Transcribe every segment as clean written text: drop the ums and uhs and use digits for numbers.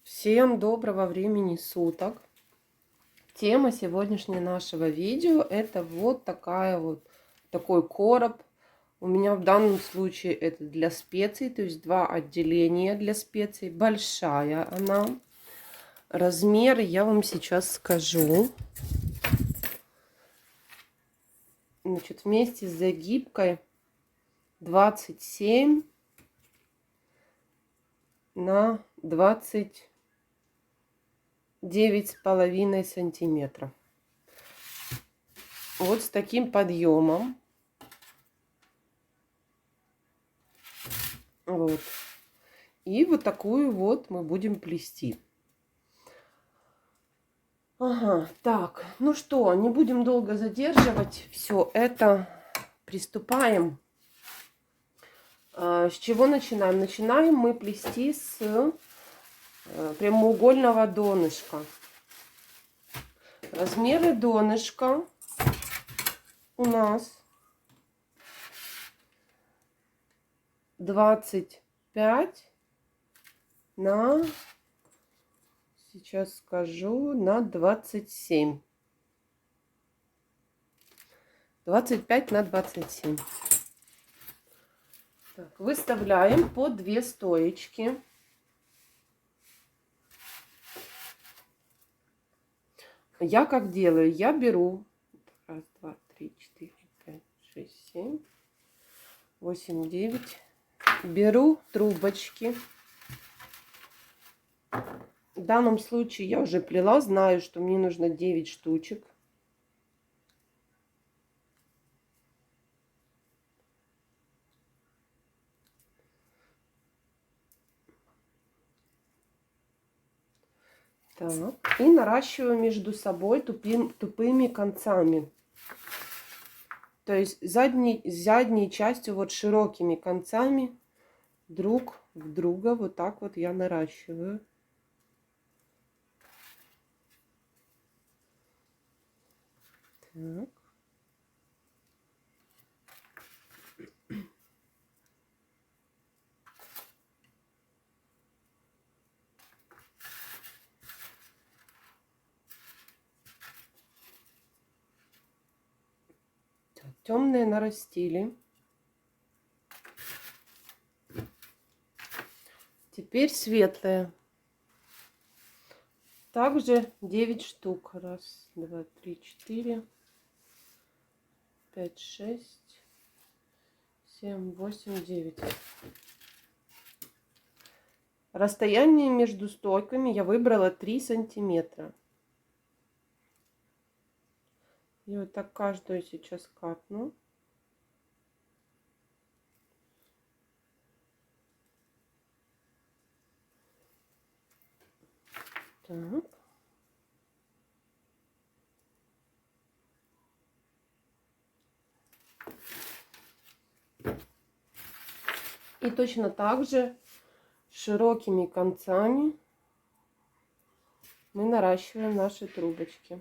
Всем доброго времени суток. Тема сегодняшнего нашего видео это вот такой короб. У меня в данном случае это для специй, то есть два отделения для специй. Большая она. Размер я вам сейчас скажу. Значит, вместе с загибкой 27 на 29,5 сантиметров. Вот с таким подъемом. Вот. И вот такую вот мы будем плести. Ага, так, ну что, не будем долго задерживать все это. Приступаем. С чего начинаем? Начинаем мы плести с прямоугольного донышка. Размеры донышка у нас 25 на, сейчас скажу, на 27. 25 на 27. Так, выставляем по 2 стоечки. Я как делаю? Я беру 1, 2, 3, 4, 5, 6, 7, 8, 9. Беру трубочки. В данном случае я уже плела, знаю, что мне нужно 9 штучек. Так, и наращиваю между собой тупыми концами. То есть задней частью вот широкими концами друг в друга вот так вот я наращиваю. Так. Темные нарастили. Теперь светлые. Также 9 штук. 1, 2, 3, 4, 5, 6, 7, 8, 9. Расстояние между стойками я выбрала 3 сантиметра. И вот так каждую сейчас капну. Так. И точно так же широкими концами мы наращиваем наши трубочки.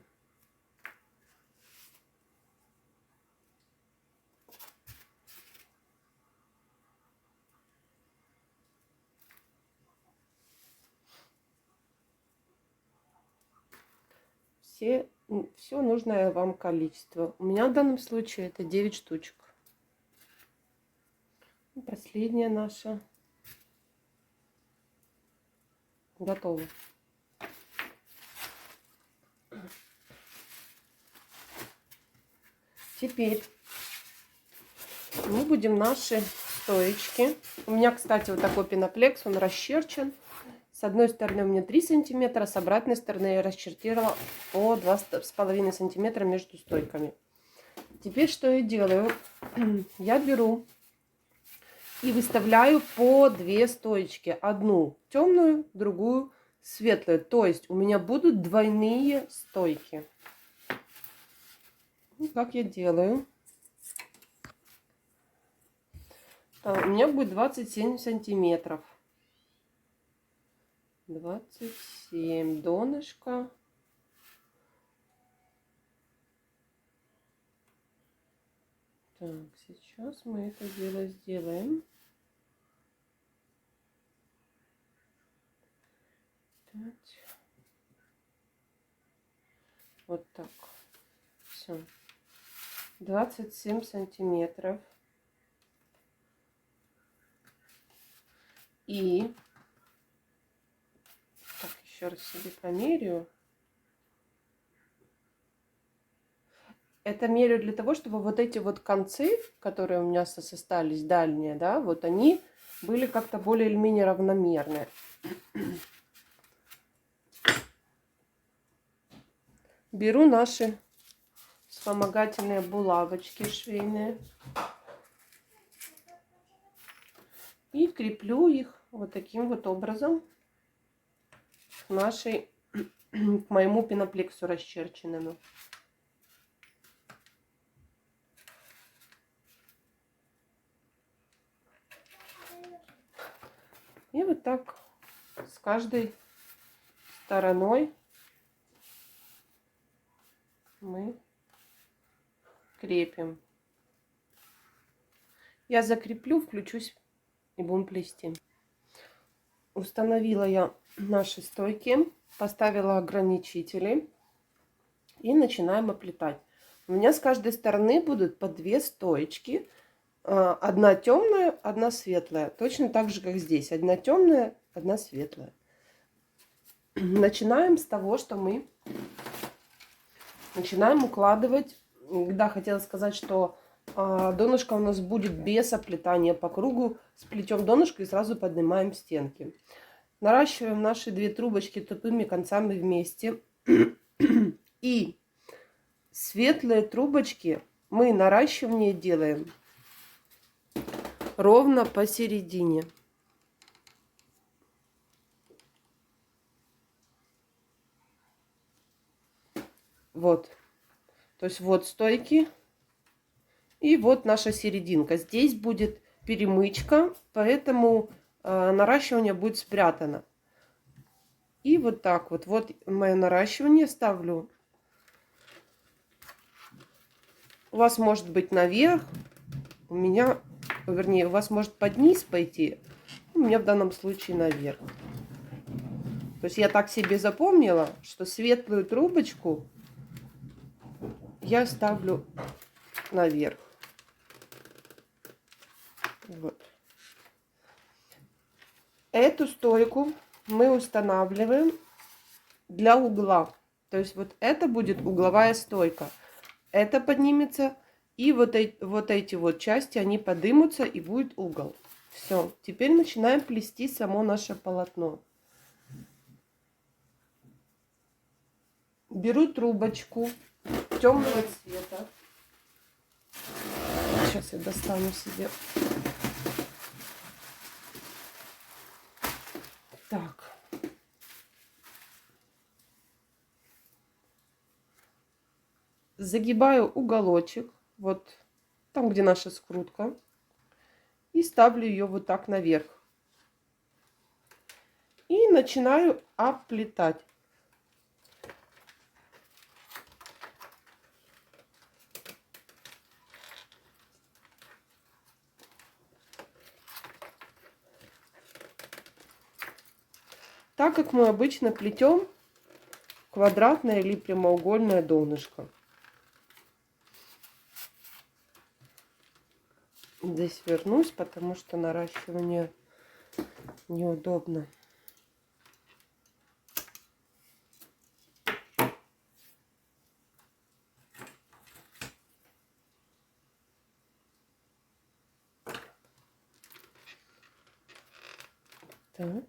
Все нужное вам количество. У меня в данном случае это 9 штучек. И последняя наша готова. Теперь мы будем наши стоечки. У меня, кстати, вот такой пеноплекс, он расчерчен. С одной стороны у меня 3 сантиметра, с обратной стороны я расчертила по 2,5 сантиметра между стойками. Теперь что я делаю? Я беру и выставляю по 2 стоечки. Одну темную, другую светлую. То есть у меня будут двойные стойки. Как я делаю? У меня будет 27 сантиметров. 27 донышко. Так, сейчас мы это дело сделаем. Вот так. Все. 27 сантиметров. И так, еще раз себе померяю. Это меряю для того, чтобы вот эти вот концы, которые у меня остались дальние, да, вот они были как-то более или менее равномерные. Беру наши вспомогательные булавочки швейные и креплю их вот таким вот образом к моему пеноплексу расчерченному. И вот так с каждой стороной мы крепим. Я закреплю, включусь и будем плести. Установила я наши стойки, поставила ограничители и начинаем оплетать. У меня с каждой стороны будут по 2 стоечки. Одна темная, одна светлая. Точно так же, как здесь. Одна темная, одна светлая. Начинаем с того, что мы начинаем укладывать. Да, хотела сказать, что донышко у нас будет без оплетания по кругу. Сплетем донышко и сразу поднимаем стенки. Наращиваем наши 2 трубочки тупыми концами вместе. И светлые трубочки мы наращивание делаем ровно посередине. Вот. То есть вот стойки. И вот наша серединка. Здесь будет перемычка, поэтому наращивание будет спрятано. И вот так вот. Вот мое наращивание ставлю. У вас может быть наверх. У меня, вернее, у вас может под низ пойти. У меня в данном случае наверх. То есть я так себе запомнила, что светлую трубочку я ставлю наверх. Вот. Эту стойку мы устанавливаем для угла. То есть вот это будет угловая стойка. Это поднимется. И вот эти вот части, они поднимутся и будет угол. Все. Теперь начинаем плести само наше полотно. Беру трубочку темного цвета. Сейчас я достану себе. Так. Загибаю уголочек, вот там, где наша скрутка, и ставлю ее вот так наверх. И начинаю оплетать. Так как мы обычно плетем квадратное или прямоугольное донышко. Здесь вернусь, потому что наращивание неудобно. Так.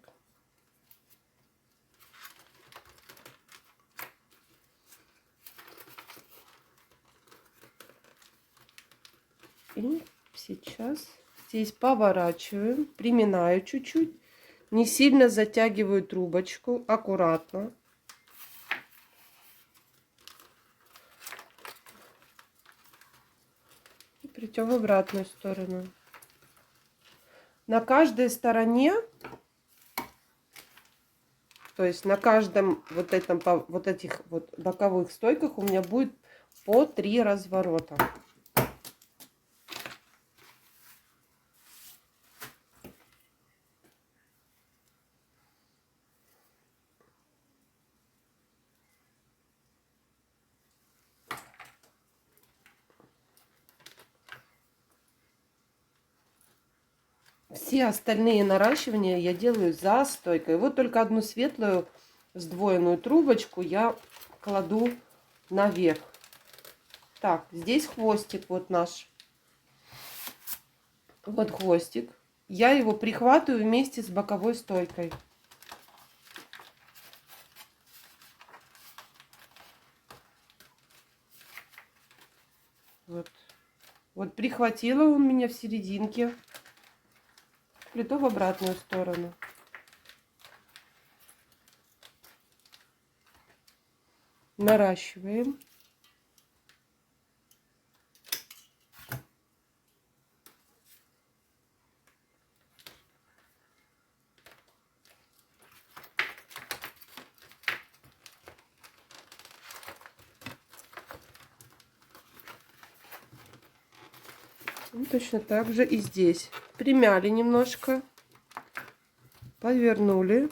И сейчас здесь поворачиваем, приминаю чуть-чуть, не сильно затягиваю трубочку, аккуратно. И плетем в обратную сторону. На каждой стороне, то есть на каждом вот этих вот боковых стойках у меня будет по 3 разворота. Все остальные наращивания я делаю за стойкой. Вот только одну светлую сдвоенную трубочку я кладу наверх. Так, здесь хвостик вот наш. Вот хвостик. Я его прихватываю вместе с боковой стойкой. Вот. Вот прихватила он меня в серединке. Плету в обратную сторону. Наращиваем. И точно так же и здесь. Примяли немножко. Повернули.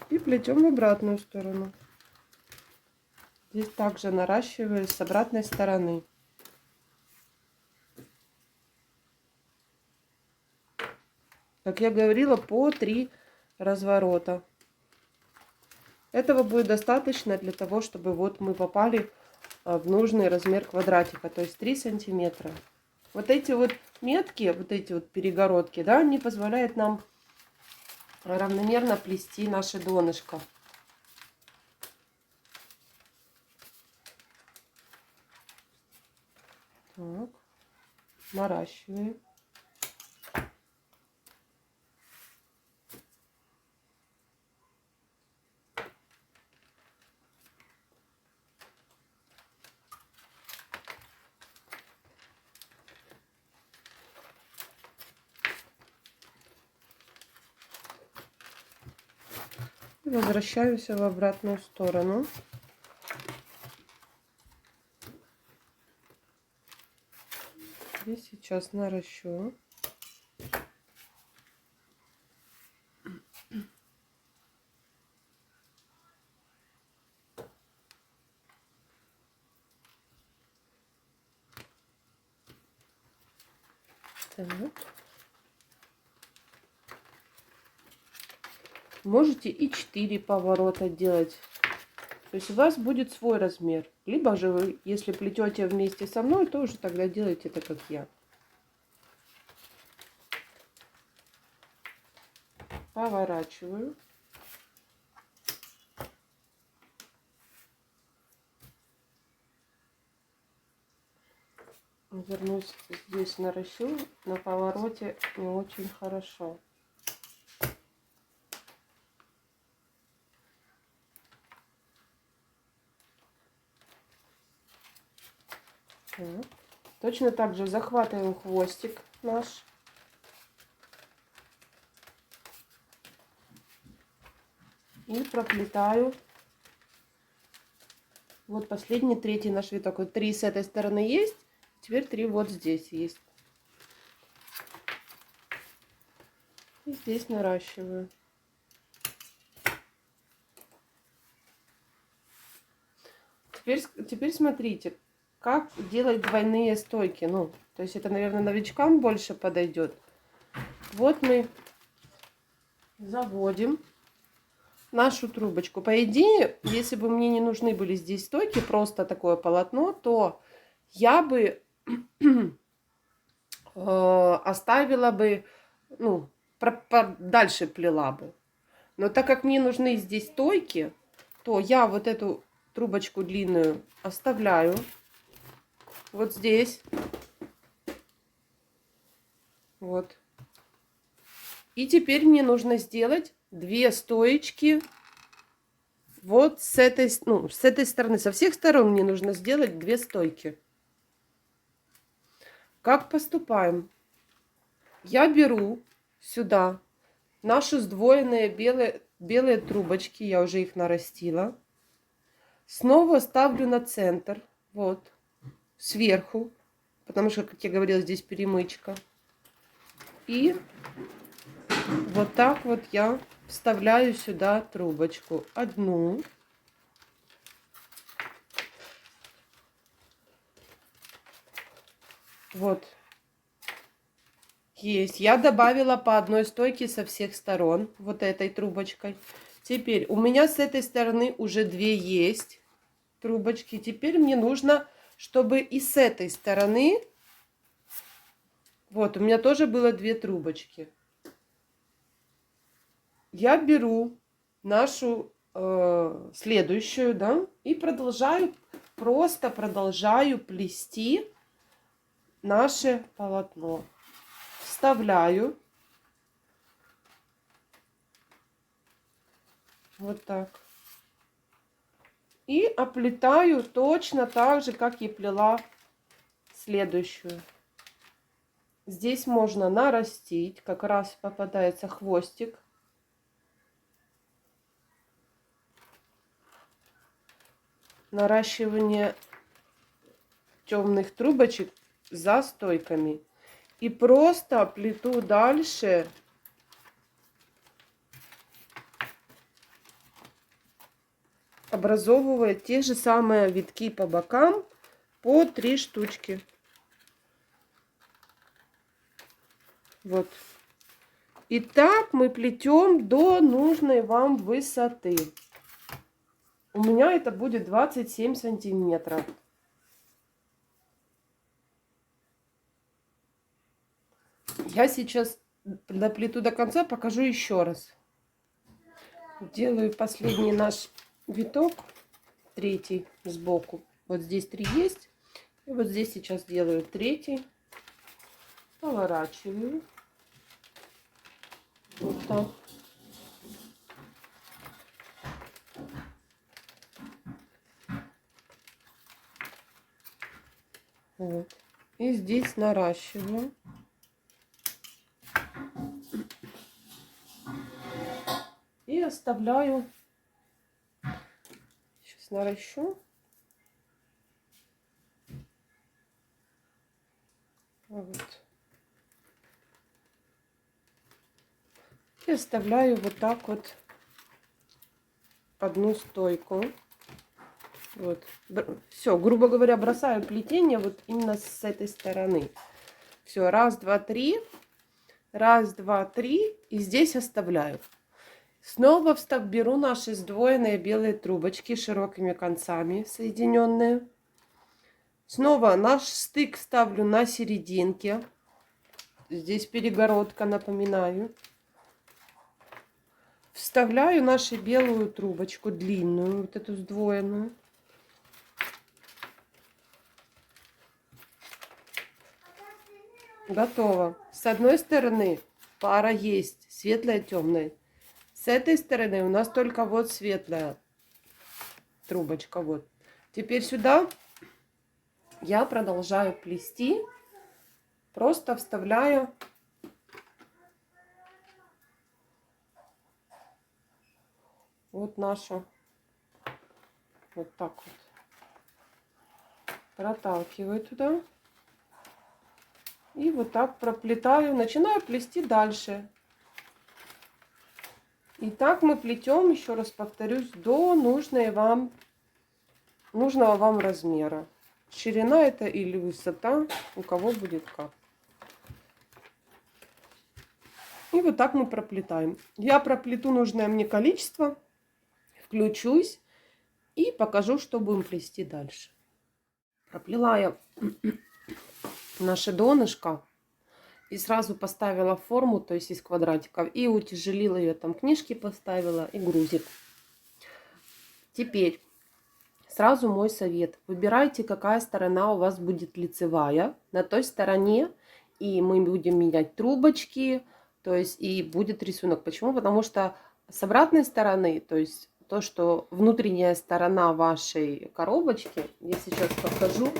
И плетем в обратную сторону. Здесь также наращиваю с обратной стороны. Как я говорила, по 3 разворота. Этого будет достаточно для того, чтобы вот мы попали в нужный размер квадратика, то есть 3 сантиметра. Вот эти вот метки, вот эти вот перегородки, да, они позволяют нам равномерно плести наше донышко. Так, наращиваем. Возвращаемся в обратную сторону. И сейчас наращу. Так. Можете и 4 поворота делать. То есть у вас будет свой размер. Либо же вы, если плетете вместе со мной, то уже тогда делайте это как я. Поворачиваю. Вернусь здесь, наращу. На повороте не очень хорошо. Так. Точно так же захватываем хвостик наш. И проплетаю. Вот последний, третий наш виток. Вот 3 с этой стороны есть. Теперь 3 вот здесь есть. И здесь наращиваю. Теперь смотрите, как делать двойные стойки. Ну, то есть это, наверное, новичкам больше подойдет. Вот мы заводим нашу трубочку. По идее, если бы мне не нужны были здесь стойки, просто такое полотно, то я бы оставила бы, ну, дальше плела бы. Но так как мне нужны здесь стойки, то я вот эту трубочку длинную оставляю вот здесь. Вот. И теперь мне нужно сделать 2 стоечки вот с этой, ну, с этой стороны. Со всех сторон мне нужно сделать 2 стойки. Как поступаем? Я беру сюда наши сдвоенные белые трубочки, я уже их нарастила. Снова ставлю на центр, вот, сверху, потому что, как я говорила, здесь перемычка. И вот так вот я вставляю сюда трубочку. Одну. Вот. Есть. Я добавила по одной стойке со всех сторон. Вот этой трубочкой. Теперь у меня с этой стороны уже 2 есть трубочки. Теперь мне нужно, чтобы и с этой стороны... Вот, у меня тоже было 2 трубочки. Я беру нашу следующую, да, и просто продолжаю плести наше полотно. Вставляю. Вот так. И оплетаю точно так же, как и плела следующую. Здесь можно нарастить, как раз попадается хвостик. Наращивание темных трубочек за стойками. И просто плету дальше образовывая те же самые витки по бокам по 3 штучки. Вот. И так мы плетем до нужной вам высоты. У меня это будет 27 сантиметров. Я сейчас доплету до конца, покажу еще раз. Делаю последний наш виток, 3 сбоку. Вот здесь 3 есть. И вот здесь сейчас делаю 3. Поворачиваю. Вот так. Вот. И здесь наращиваю. И оставляю. Сейчас наращу. Вот. И оставляю вот так вот одну стойку. Вот. Все, грубо говоря, бросаю плетение вот именно с этой стороны. Все, 1, 2, 3. 1, 2, 3. И здесь оставляю. Снова беру наши сдвоенные белые трубочки широкими концами соединенные. Снова наш стык ставлю на серединке. Здесь перегородка, напоминаю. Вставляю нашу белую трубочку, длинную, вот эту сдвоенную. Готово. С одной стороны пара есть, светлая, темная. С этой стороны у нас только вот светлая трубочка. Вот. Теперь сюда я продолжаю плести, просто вставляю вот нашу, вот так вот, проталкиваю туда. И вот так проплетаю, начинаю плести дальше. И так мы плетем, еще раз повторюсь, до нужного вам размера. Ширина это или высота, у кого будет как. И вот так мы проплетаем. Я проплету нужное мне количество, включусь и покажу, что будем плести дальше. Проплела я наше донышко и сразу поставила форму, то есть из квадратиков, и утяжелила ее, там книжки поставила и грузик. Теперь сразу мой совет: выбирайте, какая сторона у вас будет лицевая, на той стороне и мы будем менять трубочки, то есть и будет рисунок. Почему? Потому что с обратной стороны, то есть то, что внутренняя сторона вашей коробочки, я сейчас покажу.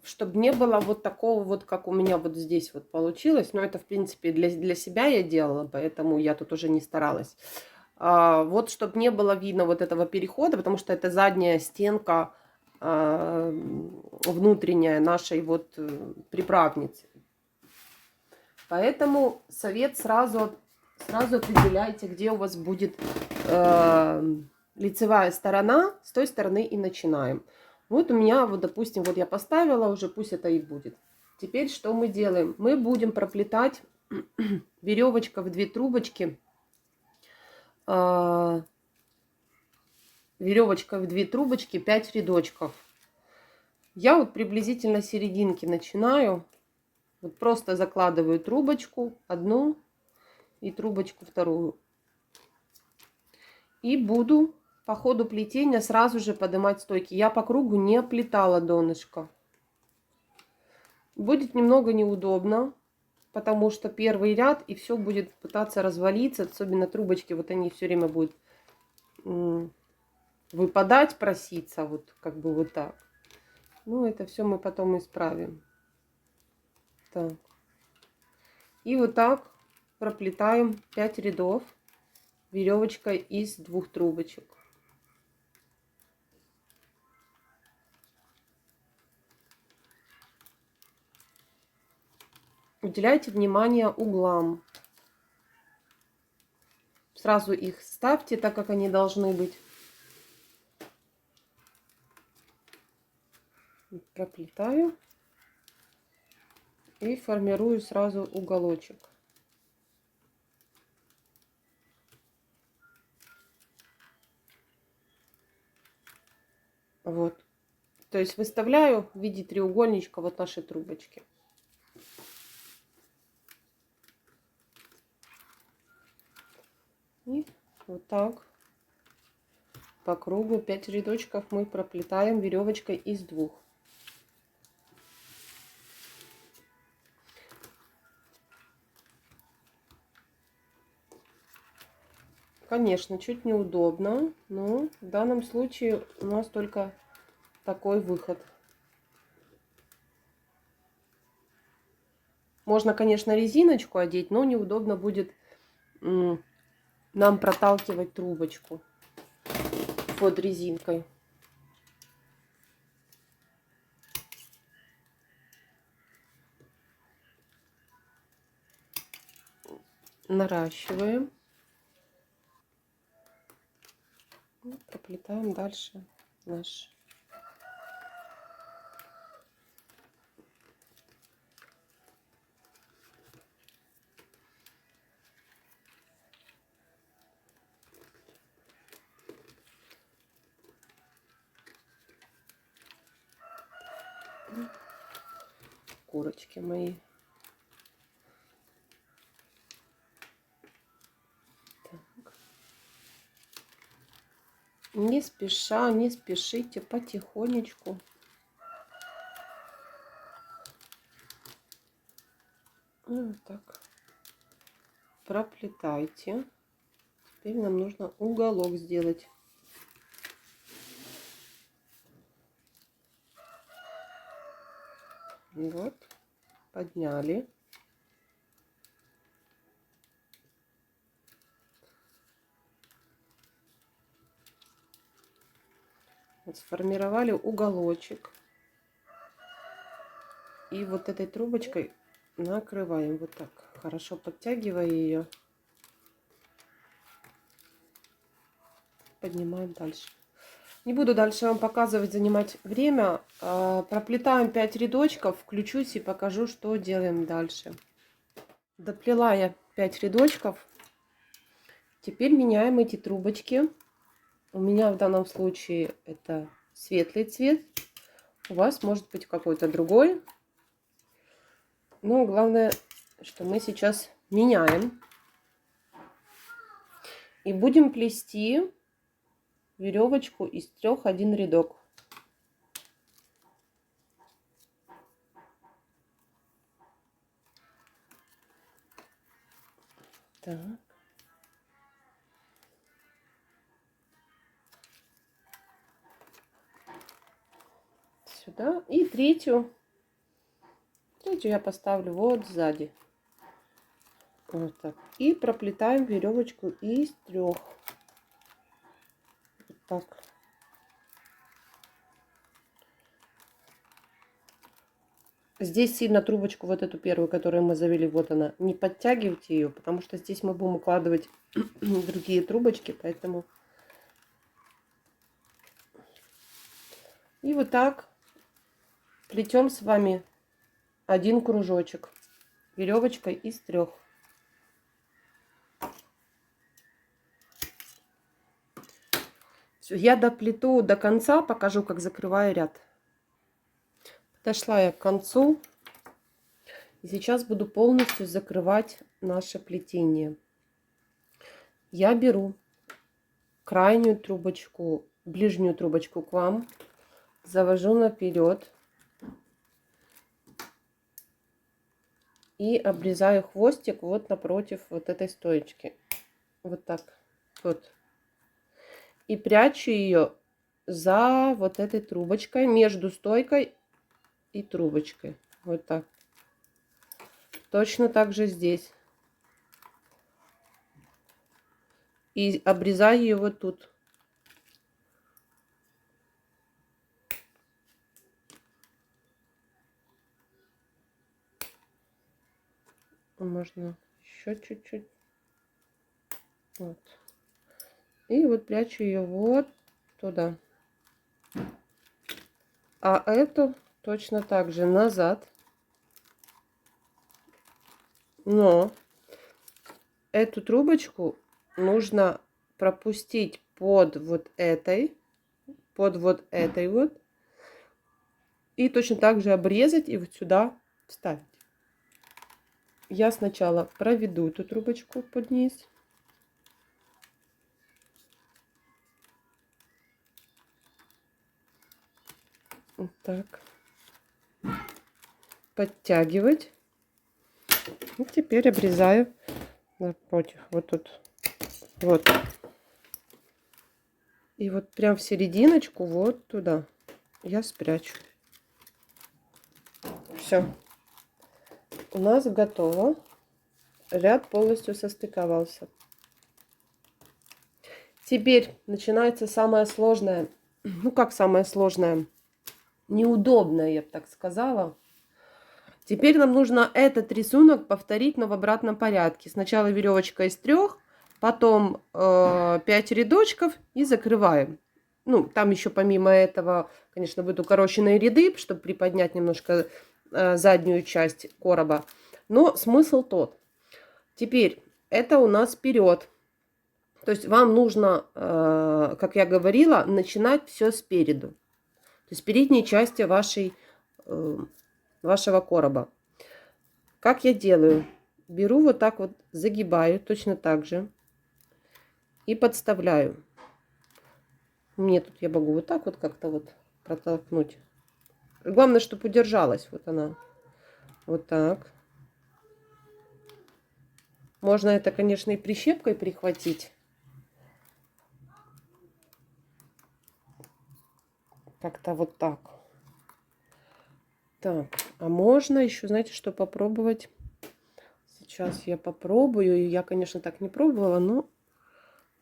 Чтобы не было вот такого вот, как у меня вот здесь вот получилось. Но это, в принципе, для себя я делала, поэтому я тут уже не старалась. Вот, чтобы не было видно вот этого перехода, потому что это задняя стенка внутренняя нашей вот приправницы. Поэтому совет: сразу определяйте, где у вас будет лицевая сторона, с той стороны и начинаем. Вот у меня, вот допустим, вот я поставила уже, пусть это и будет. Теперь что мы делаем? Мы будем проплетать веревочка в 2 трубочки. Веревочка в 2 трубочки, 5 рядочков. Я вот приблизительно серединки начинаю. Вот просто закладываю трубочку одну и трубочку вторую. И буду по ходу плетения сразу же поднимать стойки. Я по кругу не оплетала донышко. Будет немного неудобно, потому что первый ряд и все будет пытаться развалиться. Особенно трубочки, вот они все время будут выпадать, проситься. Вот как бы вот так. Ну, это все мы потом исправим. Так. И вот так проплетаем 5 рядов веревочкой из 2 трубочек. Уделяйте внимание углам. Сразу их ставьте так, как они должны быть. Проплетаю и формирую сразу уголочек. Вот. То есть выставляю в виде треугольничка вот наши трубочки. И вот так по кругу 5 рядочков мы проплетаем веревочкой из 2. Конечно, чуть неудобно, но в данном случае у нас только такой выход. Можно, конечно, резиночку одеть, но неудобно будет нам проталкивать трубочку под резинкой. Наращиваем. И проплетаем дальше наш курочки мои. Так. Не спеша, не спешите, потихонечку. Вот так. Проплетайте. Теперь нам нужно уголок сделать. Вот. Подняли. Вот сформировали уголочек. И вот этой трубочкой накрываем вот так. Хорошо подтягивая ее. Поднимаем дальше. Не буду дальше вам показывать, занимать время. Проплетаем 5 рядочков. Включусь и покажу, что делаем дальше. Доплела я 5 рядочков. Теперь меняем эти трубочки. У меня в данном случае это светлый цвет. У вас может быть какой-то другой. Но главное, что мы сейчас меняем. И будем плести веревочку из 3 один рядок. Так. Сюда. И третью я поставлю вот сзади. Вот так. И проплетаем веревочку из 3. Вот так. Здесь сильно трубочку, вот эту первую, которую мы завели, вот она, не подтягивайте ее, потому что здесь мы будем укладывать другие трубочки, поэтому И вот так плетем с вами один кружочек веревочкой из 3. Все, я доплету до конца, покажу, как закрываю ряд. Подошла я к концу. И сейчас буду полностью закрывать наше плетение. Я беру крайнюю трубочку, ближнюю трубочку к вам, завожу наперед и обрезаю хвостик вот напротив вот этой стоечки. Вот так вот. И прячу ее за вот этой трубочкой, между стойкой и трубочкой. Вот так. Точно так же здесь. И обрезаю его тут. Можно еще чуть-чуть. Вот. И вот прячу ее вот туда. А эту точно так же назад. Но эту трубочку нужно пропустить под вот этой вот. И точно так же обрезать и вот сюда вставить. Я сначала проведу эту трубочку под низ. Вот так. Подтягивать. И теперь обрезаю напротив. Вот тут. Вот. И вот прям в серединочку вот туда я спрячу. Все. У нас готово. Ряд полностью состыковался. Теперь начинается самое сложное. Ну, как самое сложное? Неудобное, я бы так сказала. Теперь нам нужно этот рисунок повторить, но в обратном порядке. Сначала веревочка из 3, потом 5 рядочков и закрываем. Ну, там еще помимо этого, конечно, будут укороченные ряды, чтобы приподнять немножко заднюю часть короба. Но смысл тот. Теперь это у нас вперед. То есть вам нужно, как я говорила, начинать все спереду. То есть передней части вашего короба. Как я делаю? Беру вот так вот, загибаю точно так же и подставляю. Мне тут я могу вот так вот как-то вот протолкнуть. Главное, чтобы удержалась вот она. Вот так. Можно это, конечно, и прищепкой прихватить. Как-то вот так. Так, а можно еще, знаете, что попробовать? Сейчас я попробую. Я, конечно, так не пробовала, но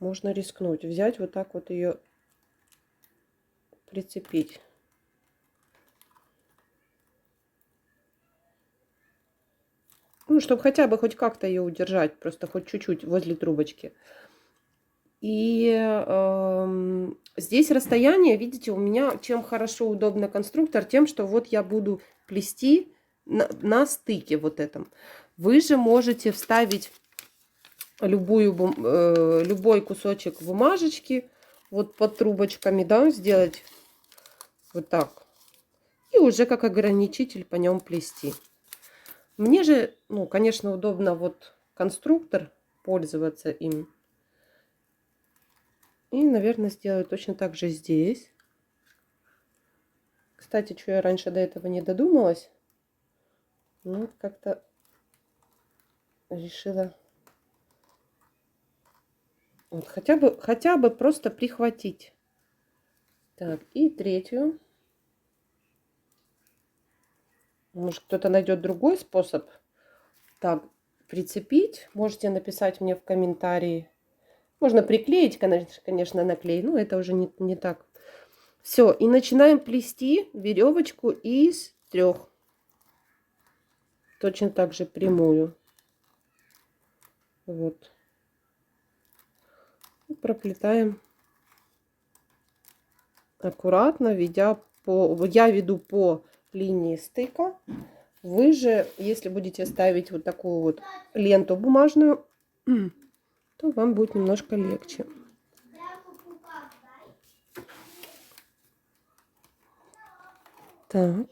можно рискнуть. Взять вот так вот ее, прицепить. Ну, чтобы хотя бы хоть как-то ее удержать. Просто хоть чуть-чуть возле трубочки. И здесь расстояние, видите, у меня чем хорошо удобно конструктор, тем, что вот я буду плести на стыке вот этом. Вы же можете вставить любой кусочек бумажечки вот под трубочками, да, сделать вот так. И уже как ограничитель по нем плести. Мне же, ну, конечно, удобно вот конструктор, пользоваться им. И, наверное, сделаю точно так же здесь. Кстати, что я раньше до этого не додумалась. Ну, как-то решила вот, хотя бы просто прихватить. Так, и третью. Может, кто-то найдет другой способ. Так, прицепить. Можете написать мне в комментарии. Можно приклеить, конечно, на клей. Но это уже не так. Все, и начинаем плести веревочку из 3. Точно так же прямую. Вот. И проплетаем аккуратно, ведя я веду по линии стыка. Вы же, если будете ставить вот такую вот ленту бумажную, то вам будет немножко легче. Так.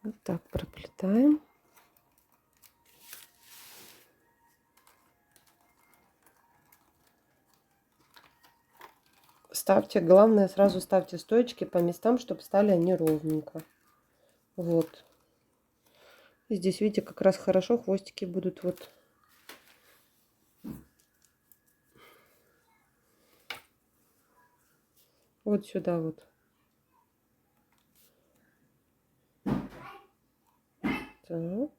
Вот так проплетаем. Ставьте, главное, сразу ставьте стоечки по местам, чтобы стали они ровненько. Вот. И здесь, видите, как раз хорошо хвостики будут вот. Вот сюда вот. Так.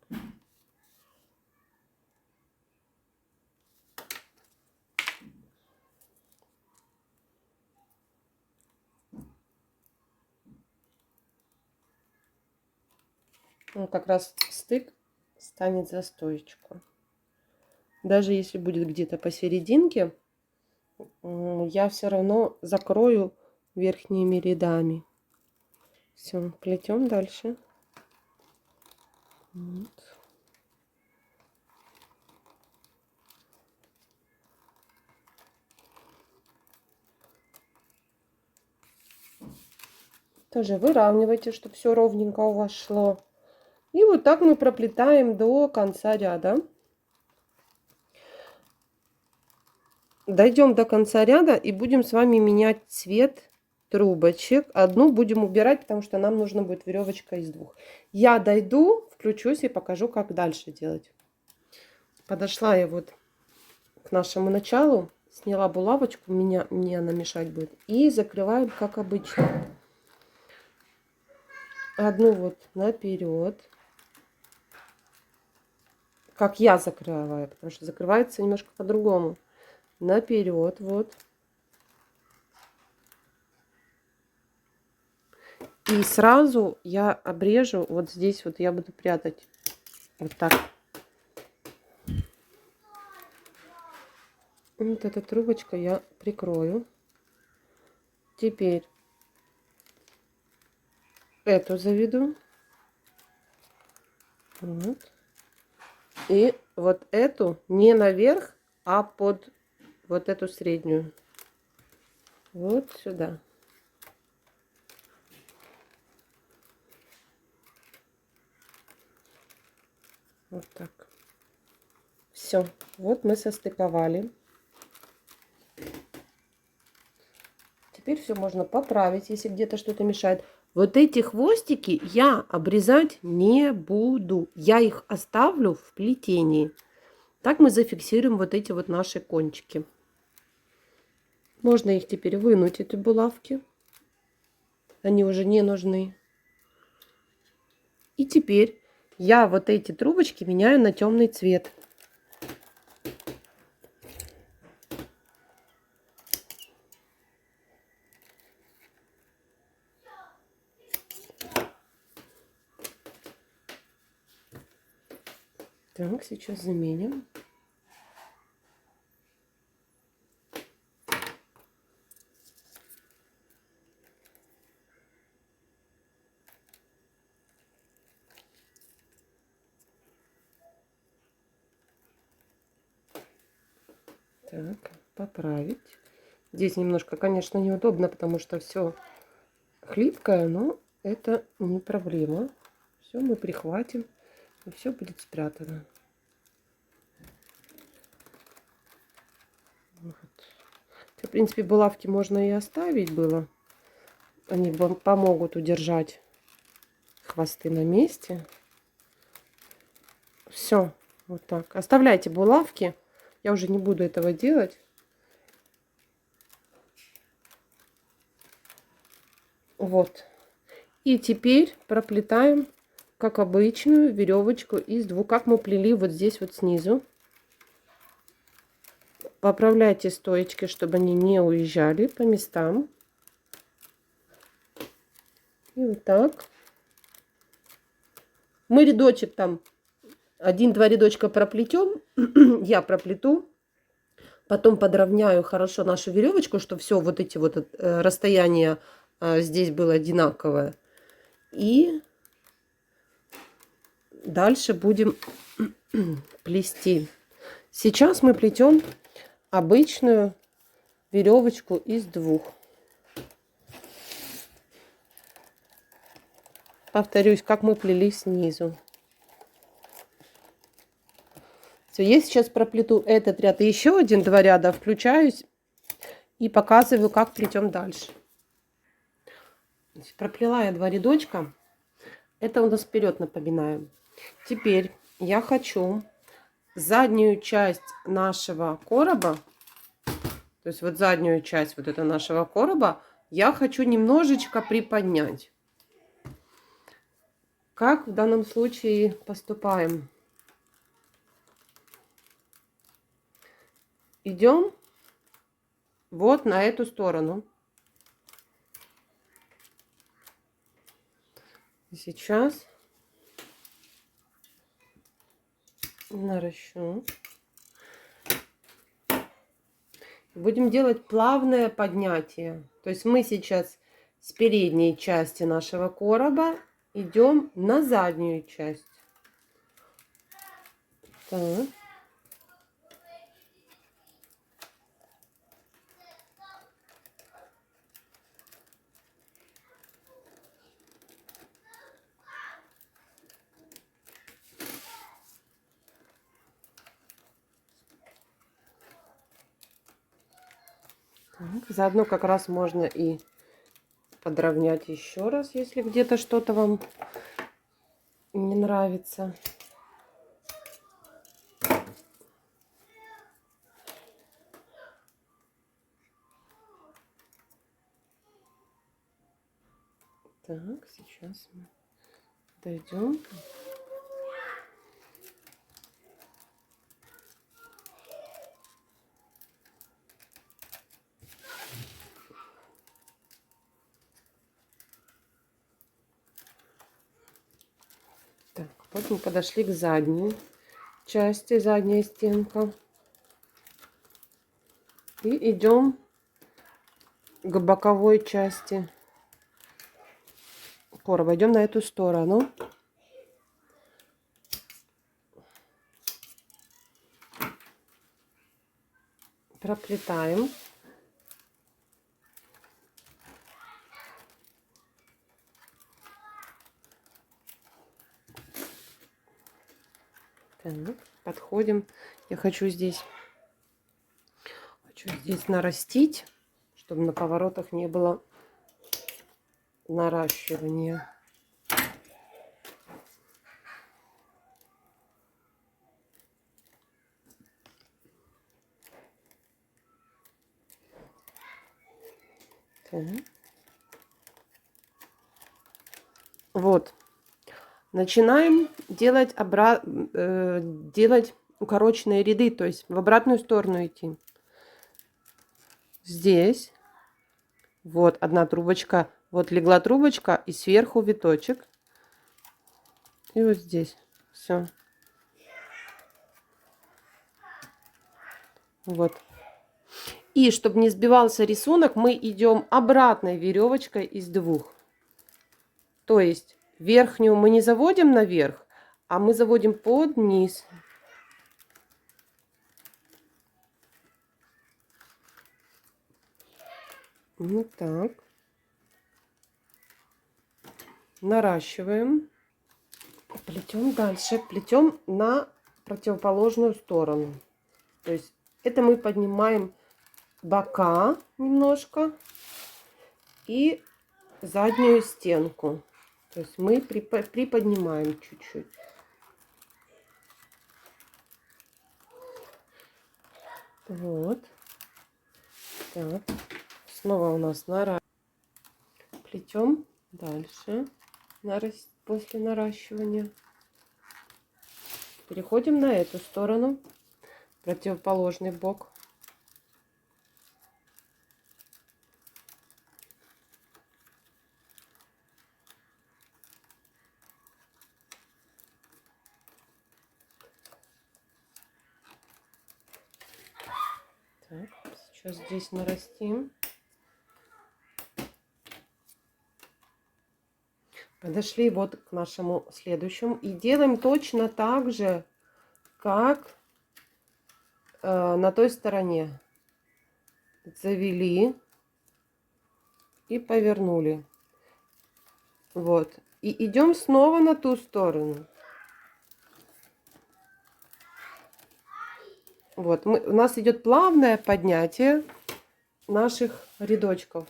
Ну, как раз стык станет за стоечку. Даже если будет где-то посерединке, я все равно закрою верхними рядами. Все, плетем дальше. Вот. Тоже выравнивайте, чтобы все ровненько у вас шло. И вот так мы проплетаем до конца ряда. Дойдем до конца ряда и будем с вами менять цвет трубочек. Одну будем убирать, потому что нам нужна будет веревочка из двух. Я дойду, включусь и покажу, как дальше делать. Подошла я вот к нашему началу. Сняла булавочку, мне она мешать будет. И закрываем, как обычно. Одну вот наперед. Как я закрываю, потому что закрывается немножко по-другому. Наперед, вот. И сразу я обрежу, вот здесь вот я буду прятать. Вот так. Вот эта трубочка я прикрою. Теперь эту заведу. Вот. И вот эту не наверх, а под вот эту среднюю. Вот сюда. Вот так. Все. Вот мы состыковали. Теперь все можно поправить, если где-то что-то мешает. Вот эти хвостики я обрезать не буду. Я их оставлю в плетении. Так мы зафиксируем вот эти вот наши кончики. Можно их теперь вынуть, эти булавки. Они уже не нужны. И теперь я вот эти трубочки меняю на темный цвет. Так, сейчас заменим. Так, поправить. Здесь немножко, конечно, неудобно, потому что все хлипкое, но это не проблема. Все мы прихватим, и все будет спрятано. Вот. В принципе, булавки можно и оставить было. Они вам помогут удержать хвосты на месте. Все, вот так. Оставляйте булавки. Я уже не буду этого делать. Вот. И теперь проплетаем, как обычную, веревочку из двух, как мы плели вот здесь вот снизу. Поправляйте стоечки, чтобы они не уезжали по местам. И вот так. Мы рядочек там 1-2 рядочка проплетем, я проплету, потом подровняю хорошо нашу веревочку, чтобы все вот эти вот расстояния здесь было одинаковое. И дальше будем плести. Сейчас мы плетем обычную веревочку из 2. Повторюсь, как мы плели снизу. Все, я сейчас проплету этот ряд и еще 1-2 ряда, включаюсь и показываю, как плетем дальше. Значит, проплела я 2 рядочка. Это у нас вперед, напоминаю. Теперь я хочу заднюю часть нашего короба, то есть вот заднюю часть вот этого нашего короба, я хочу немножечко приподнять. Как в данном случае поступаем? Идем вот на эту сторону. Сейчас наращу. Будем делать плавное поднятие. То есть мы сейчас с передней части нашего короба идем на заднюю часть. Так. Заодно как раз можно и подровнять еще раз, если где-то что-то вам не нравится. Так, сейчас мы дойдем. Так, вот мы подошли к задней части, задняя стенка. И идем к боковой части короба. Идем на эту сторону. Проплетаем. Так, подходим. Я хочу здесь нарастить, чтобы на поворотах не было наращивания. Так. Вот. Начинаем делать делать укороченные ряды, то есть в обратную сторону идти. Здесь вот одна трубочка, вот легла трубочка и сверху виточек. И вот здесь все. Вот. И чтобы не сбивался рисунок, мы идем обратной веревочкой из 2. То есть верхнюю мы не заводим наверх, а мы заводим под низ. Вот так. Наращиваем. Плетем дальше. Плетем на противоположную сторону. То есть это мы поднимаем бока немножко и заднюю стенку. То есть мы приподнимаем чуть-чуть. Вот. Так. Снова у нас плетем дальше после наращивания. Переходим на эту сторону, противоположный бок. Так, сейчас здесь нарастим. Подошли вот к нашему следующему. И делаем точно так же, как на той стороне. Завели и повернули. Вот. И идем снова на ту сторону. Вот. У нас идет плавное поднятие наших рядочков.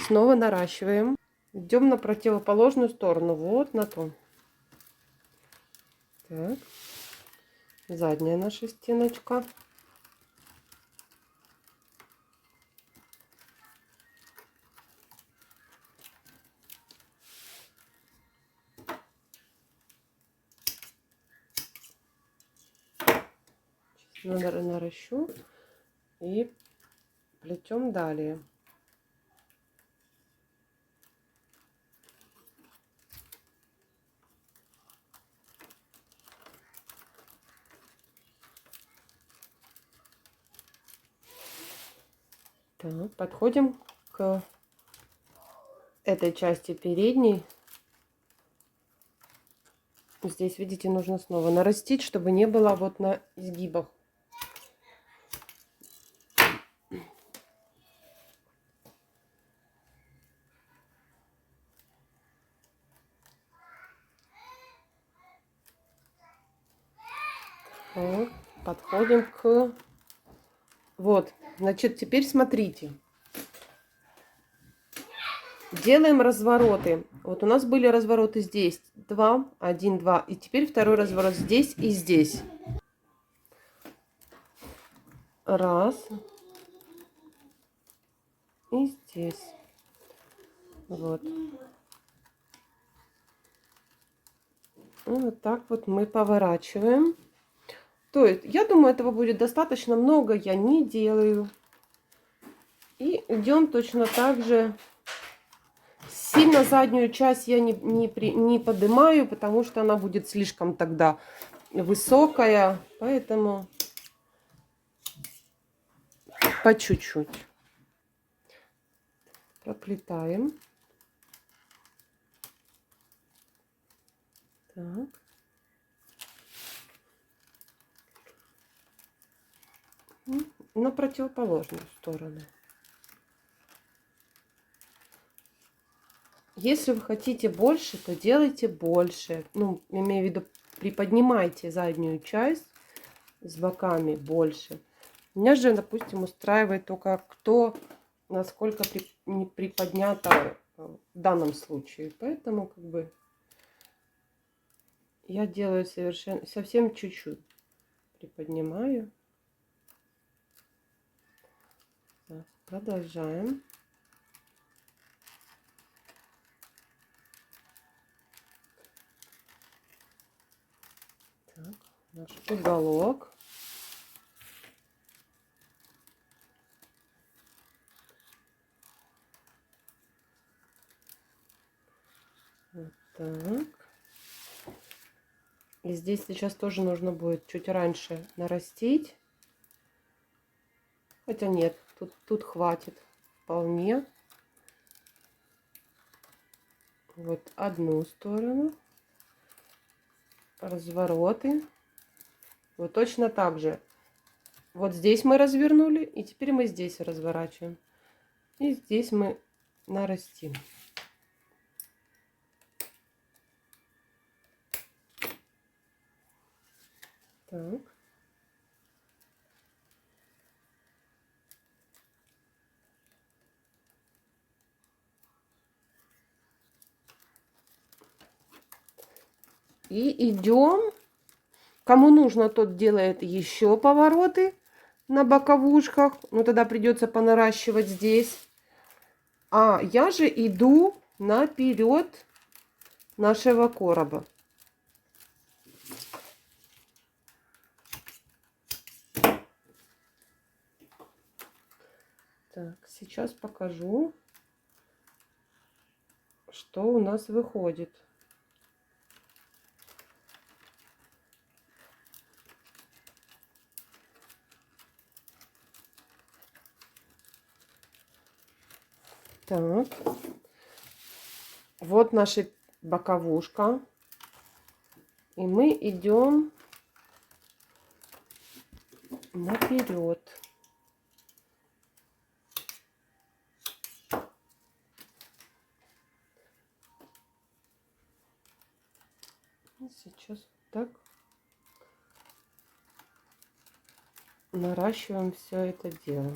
Снова наращиваем. Идем на противоположную сторону. Вот на ту. Так. Задняя наша стеночка. Наращу и плетем далее. Так, подходим к этой части передней. Здесь, видите, нужно снова нарастить, чтобы не было вот на изгибах. Вот, подходим к... Вот, значит, теперь смотрите. Делаем развороты. Вот у нас были развороты здесь. 2, 1, 2. И теперь второй разворот здесь и здесь. Раз. И здесь. Вот. Вот так вот мы поворачиваем. То есть, я думаю, этого будет достаточно много. Я не делаю. И идем точно так же. Сильно заднюю часть я не поднимаю, потому что она будет слишком тогда высокая. Поэтому по чуть-чуть. Проплетаем. Так. На противоположную сторону. Если вы хотите больше, то делайте больше. Ну, имею в виду, приподнимайте заднюю часть с боками больше. Меня же, допустим, устраивает только насколько не приподнято в данном случае. Поэтому как бы я делаю совсем чуть-чуть. Приподнимаю. Так, продолжаем. Так, наш уголок. Вот так. И здесь сейчас тоже нужно будет чуть раньше нарастить. Хотя нет, тут хватит вполне. Вот одну сторону. Развороты. Вот точно так же. Вот здесь мы развернули, и теперь мы здесь разворачиваем. И здесь мы нарастим. Так. И идем. Кому нужно, тот делает еще повороты на боковушках. Ну, тогда придется понаращивать здесь. А я же иду наперед нашего короба. Так, сейчас покажу, что у нас выходит. Так. Вот наша боковушка. И мы идем наперед. И сейчас так наращиваем все это дело.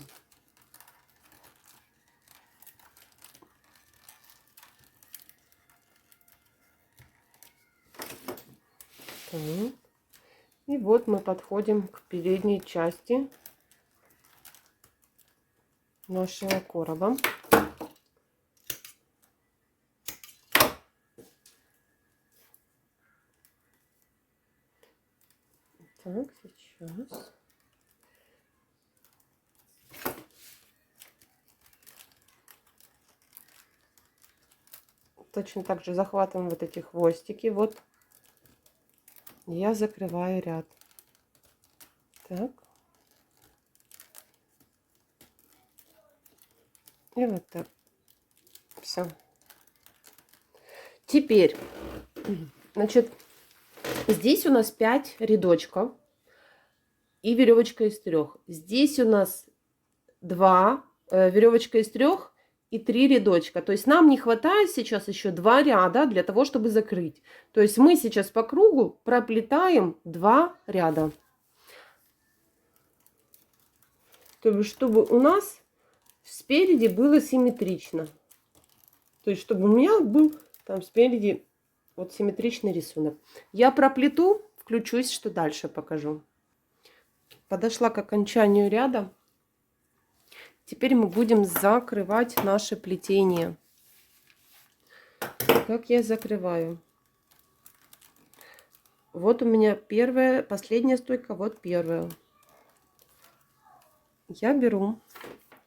Так. И вот мы подходим к передней части нашего короба. Так, сейчас. Точно так же захватываем вот эти хвостики. Вот я закрываю ряд. Так. И вот так. Все. Теперь, значит, здесь у нас 5 рядочков и веревочка из 3. Здесь у нас 2 веревочка из 3 и 3 рядочка. То есть нам не хватает сейчас еще 2 ряда для того, чтобы закрыть. То есть мы сейчас по кругу проплетаем 2 ряда. То есть чтобы у нас спереди было симметрично. То есть чтобы у меня был там спереди вот симметричный рисунок. Я проплету, включусь, что дальше покажу. Подошла к окончанию ряда. Теперь мы будем закрывать наше плетение. Как я закрываю? Вот у меня первая, последняя стойка, вот первая. Я беру,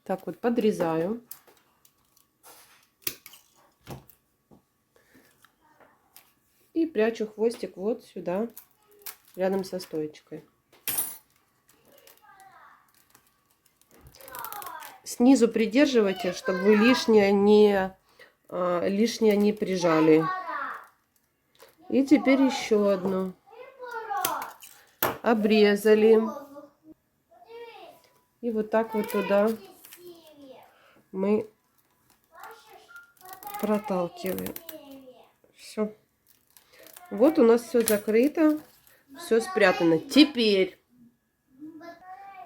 так вот подрезаю. И прячу хвостик вот сюда, рядом со стоечкой. Снизу придерживайте, чтобы вы лишнее не прижали. И теперь еще одну. Обрезали. И вот так вот туда мы проталкиваем. Все. Вот у нас все закрыто, все спрятано. Теперь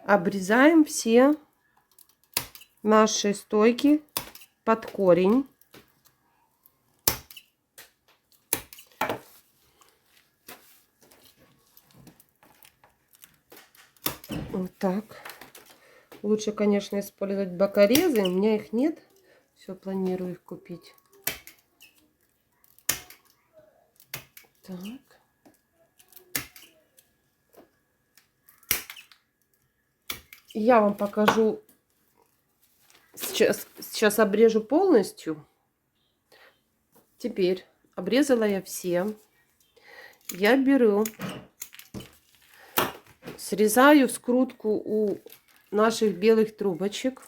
обрезаем все наши стойки под корень. Вот так. Лучше, конечно, использовать бокорезы. У меня их нет. Все, планирую их купить. Так. Я вам покажу. Сейчас обрежу полностью. Теперь обрезала я все. Я беру, срезаю скрутку у наших белых трубочек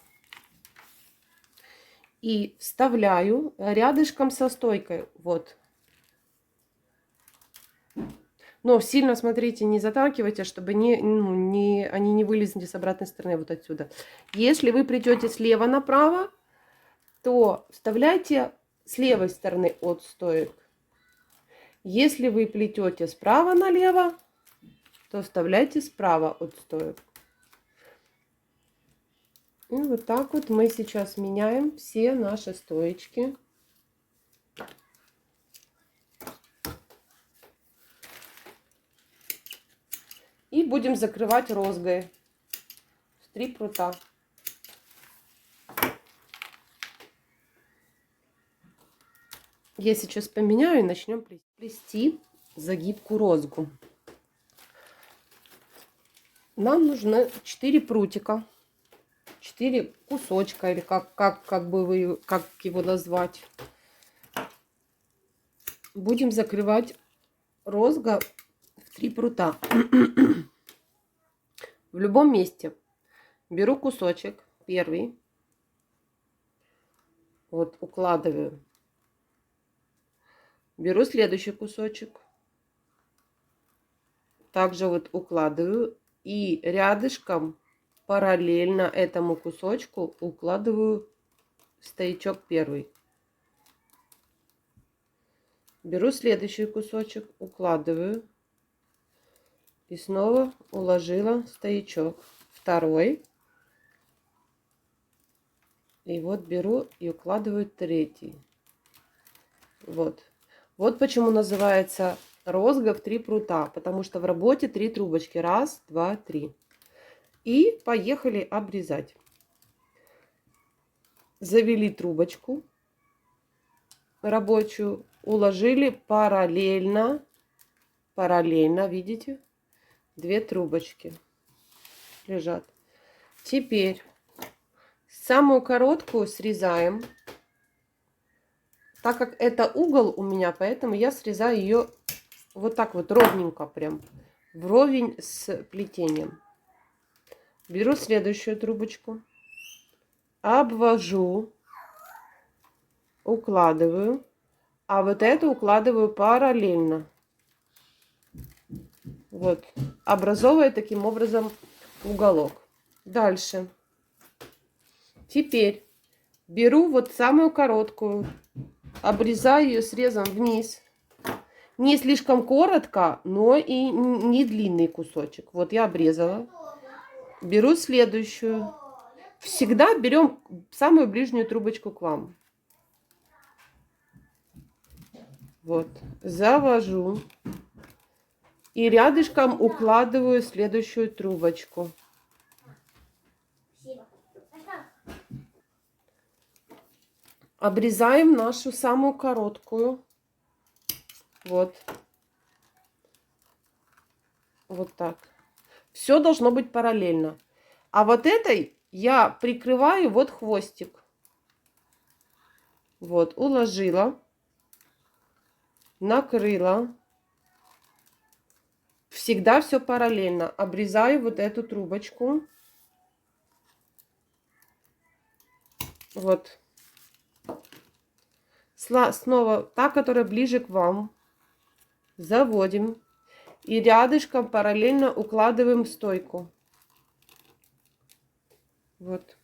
и вставляю рядышком со стойкой. Вот. Но сильно, смотрите, не заталкивайте, чтобы они не вылезли с обратной стороны вот отсюда. Если вы придете слева направо, то вставляйте с левой стороны от стоек. Если вы плетете справа налево, то вставляйте справа от стоек. И вот так вот мы сейчас меняем все наши стоечки. И будем закрывать розгой в 3 прута. Я сейчас поменяю и начнем плести загибку розгу. Нам нужно 4 прутика, 4 кусочка, или как его назвать. Будем закрывать розга в 3 прута. В любом месте беру кусочек, первый, Вот укладываю. Беру следующий кусочек. Также вот укладываю. И рядышком параллельно этому кусочку укладываю стоячок первый. Беру следующий кусочек, укладываю. И снова уложила стоячок. Второй. И вот беру и укладываю третий. Вот. Вот почему называется розга в 3 прута. Потому что в работе 3 трубочки. Раз, два, три. И поехали обрезать. Завели трубочку рабочую. Уложили параллельно. Параллельно, видите? 2 трубочки лежат. Теперь самую короткую срезаем. Так как это угол у меня, поэтому я срезаю ее вот так вот ровненько, прям вровень с плетением. Беру следующую трубочку, обвожу, укладываю, а вот эту укладываю параллельно. Вот, образовывая таким образом уголок. Дальше. Теперь беру вот самую короткую, обрезаю ее срезом вниз. Не слишком коротко, но и не длинный кусочек. Вот я обрезала. Беру следующую. Всегда берем самую ближнюю трубочку к вам. Вот. Завожу. И рядышком укладываю следующую трубочку. Обрезаем нашу самую короткую. Вот. Вот так. Все должно быть параллельно. А вот этой я прикрываю вот хвостик. Вот, уложила. Накрыла. Всегда все параллельно. Обрезаю вот эту трубочку. Вот. Снова та, которая ближе к вам. Заводим. И рядышком параллельно укладываем стойку. Вот.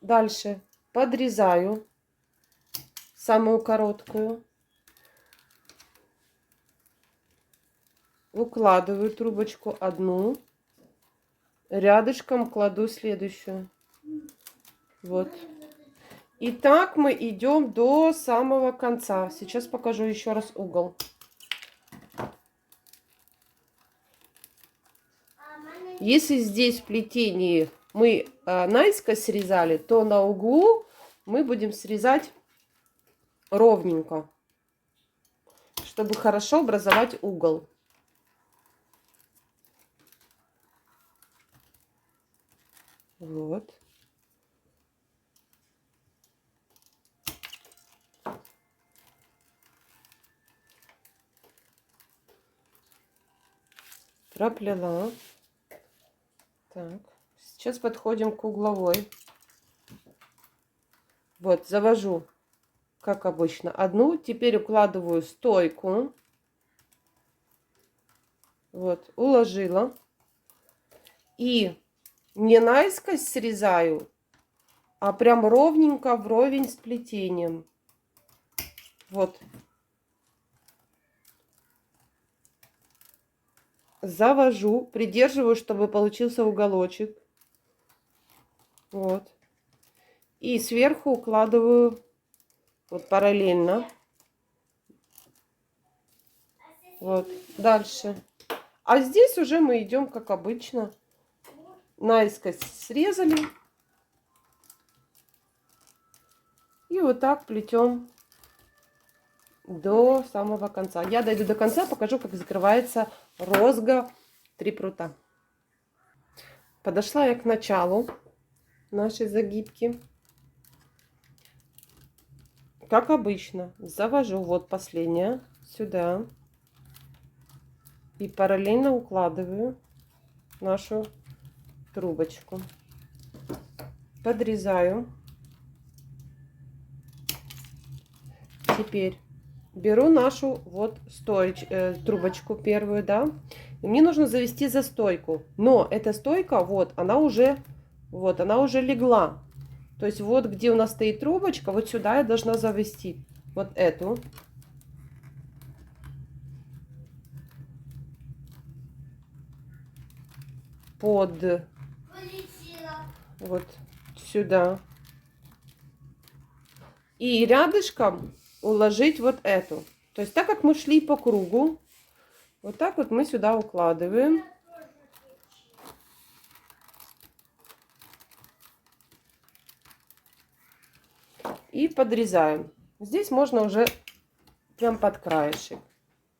Дальше подрезаю самую короткую. Укладываю трубочку одну. Рядышком кладу следующую. Вот. И так мы идем до самого конца. Сейчас покажу еще раз угол. Если здесь в плетении мы наискось срезали, то на углу мы будем срезать ровненько, чтобы хорошо образовать угол. Вот. Проплела. Так, сейчас подходим к угловой. Вот, завожу, как обычно, одну. Теперь укладываю стойку. Вот, уложила. И не наискось срезаю, а прям ровненько вровень с плетением. Вот. Завожу, придерживаю, чтобы получился уголочек. Вот. И сверху укладываю вот параллельно. Вот. Дальше. А здесь уже мы идем, как обычно. Наискось срезали. И вот так плетем до самого конца. Я дойду до конца, покажу, как закрывается розга 3 прута. Подошла я к началу нашей загибки. Как обычно, завожу вот последняя сюда. И параллельно укладываю нашу трубочку. Подрезаю. Теперь беру нашу вот трубочку первую, да. И мне нужно завести за стойку. Но эта стойка, вот, она уже легла. То есть вот где у нас стоит трубочка, вот сюда я должна завести вот эту. Под вот сюда. И рядышком уложить вот эту. То есть так как мы шли по кругу, вот так вот мы сюда укладываем. И подрезаем. Здесь можно уже прям под краешек.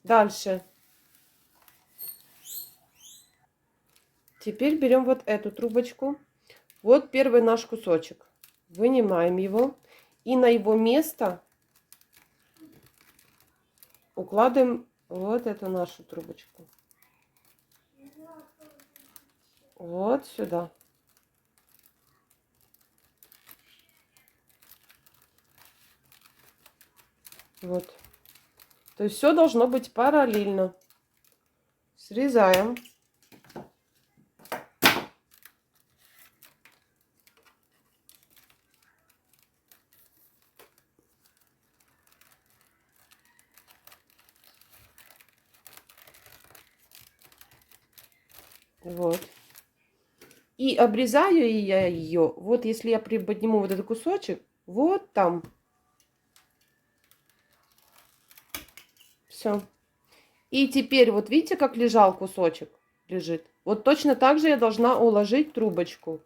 Дальше. Теперь берем вот эту трубочку. Вот первый наш кусочек. Вынимаем его. И на его место укладываем вот эту нашу трубочку. Вот сюда. Вот. То есть все должно быть параллельно. Срезаем. Вот. И обрезаю я ее. Вот если я приподниму вот этот кусочек, вот там. Все. И теперь вот видите, как лежал кусочек? Лежит. Вот точно так же я должна уложить трубочку.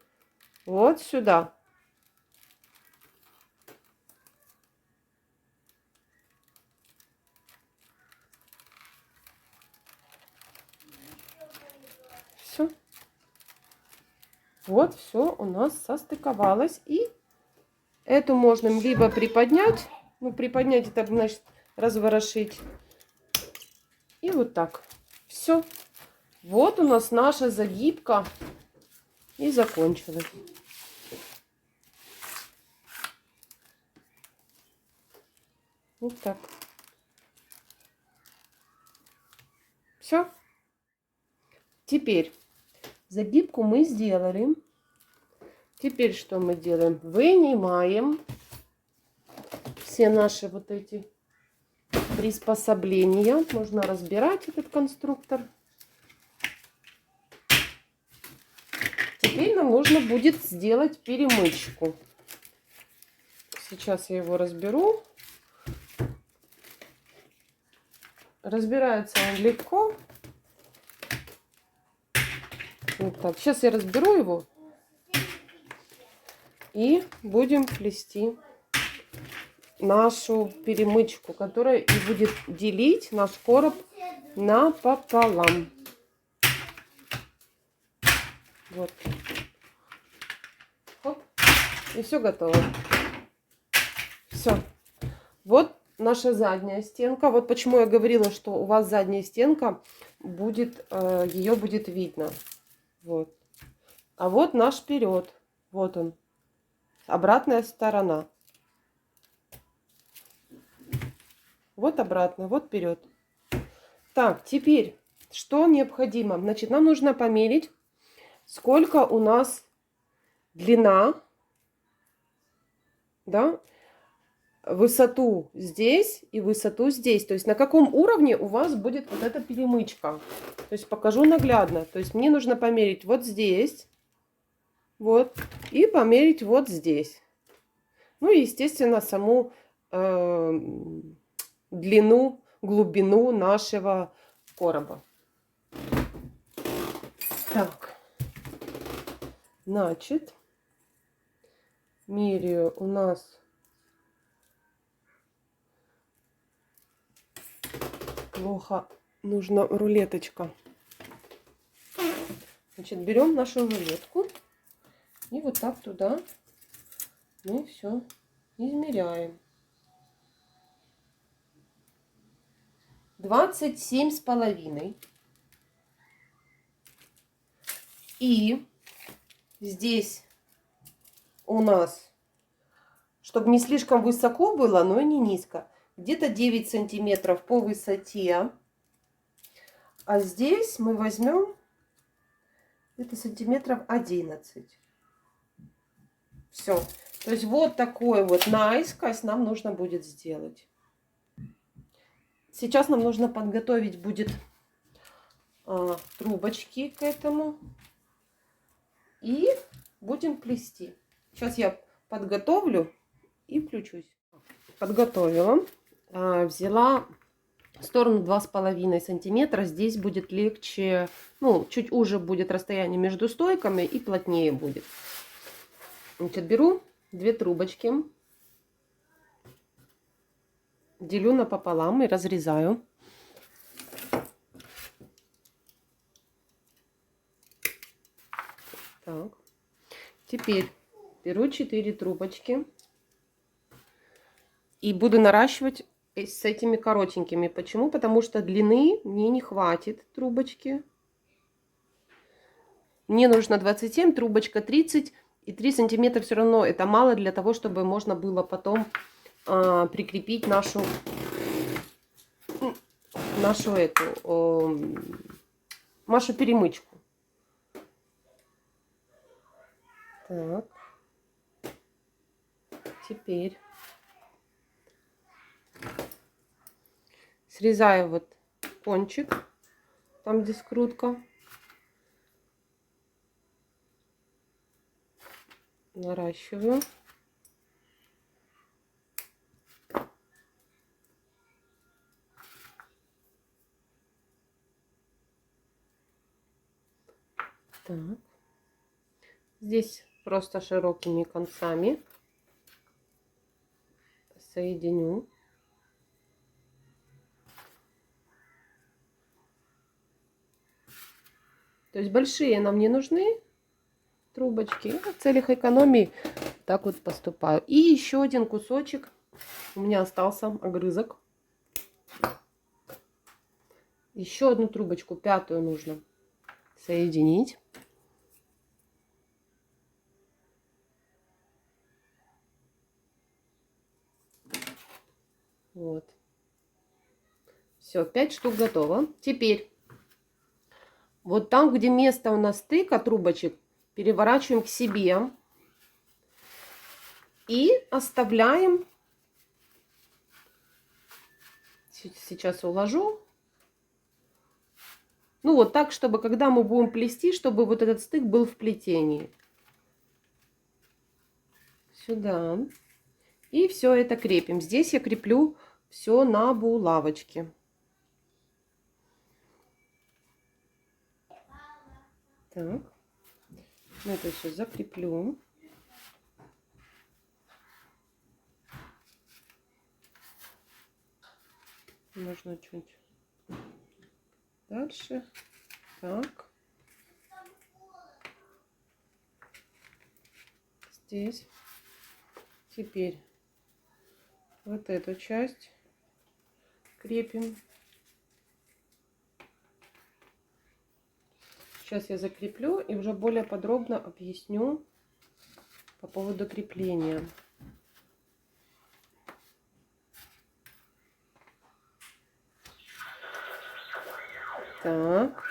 Вот сюда. Все. Вот все у нас состыковалось. И эту можно либо приподнять. Ну, приподнять это значит разворошить. И вот так. Все. Вот у нас наша загибка и закончилась. Вот так. Все. Теперь загибку мы сделали. Теперь что мы делаем? Вынимаем все наши вот эти приспособления. Можно разбирать этот конструктор. Теперь нам нужно будет сделать перемычку. Сейчас я его разберу. Разбирается он легко. Вот так. Сейчас я разберу его. И будем плести нашу перемычку, которая и будет делить наш короб напополам. Вот. Хоп. И все готово. Все. Вот наша задняя стенка. Вот почему я говорила, что у вас задняя стенка будет, ее будет видно. Вот. А вот наш вперед. Вот он. Обратная сторона. Вот обратно, вот вперед. Так, теперь, что необходимо? Значит, нам нужно померить, сколько у нас длина, да, высоту здесь и высоту здесь. То есть на каком уровне у вас будет вот эта перемычка. То есть покажу наглядно. То есть мне нужно померить вот здесь, вот, и померить вот здесь. Ну и, естественно, саму длину, глубину нашего короба. Так, значит, меряю у нас плохо, нужна рулеточка. Значит, берем нашу рулетку и вот так туда мы все измеряем. 27,5. И Здесь у нас, чтобы не слишком высоко было, но и не низко, где-то 9 сантиметров по высоте. А здесь мы возьмем где-то сантиметров 11. Все. То есть вот такой вот наискось нам нужно будет сделать. Сейчас нам нужно подготовить будет трубочки к этому. И будем плести. Сейчас я подготовлю и включусь. Подготовила. Взяла сторону 2,5 сантиметра. Здесь будет легче, ну, чуть уже будет расстояние между стойками и плотнее будет. Значит, беру 2 трубочки, делю напополам и разрезаю. Так. Теперь беру 4 трубочки и буду наращивать с этими коротенькими. Почему? Потому что длины мне не хватит трубочки. Мне нужно 27, трубочка 30 и 3 сантиметра все равно это мало для того, чтобы можно было потом прикрепить нашу перемычку. Так. Теперь срезаю вот кончик, там где скрутка. Наращиваю. Так. Здесь просто широкими концами соединю. То есть большие нам не нужны трубочки. В целях экономии так вот поступаю. И еще один кусочек. У меня остался огрызок. Еще одну трубочку, 5-ю нужно соединить. Вот. Все, 5 штук готово. Теперь вот там, где место у нас стыка трубочек, переворачиваем к себе и оставляем. Сейчас уложу. Ну вот так, чтобы когда мы будем плести, чтобы вот этот стык был в плетении. Сюда. И все это крепим. Здесь я креплю все на булавочке. Так. Это все закреплю. Можно чуть дальше. Так. Здесь. Теперь вот эту часть крепим. Сейчас я закреплю и уже более подробно объясню по поводу крепления. Так.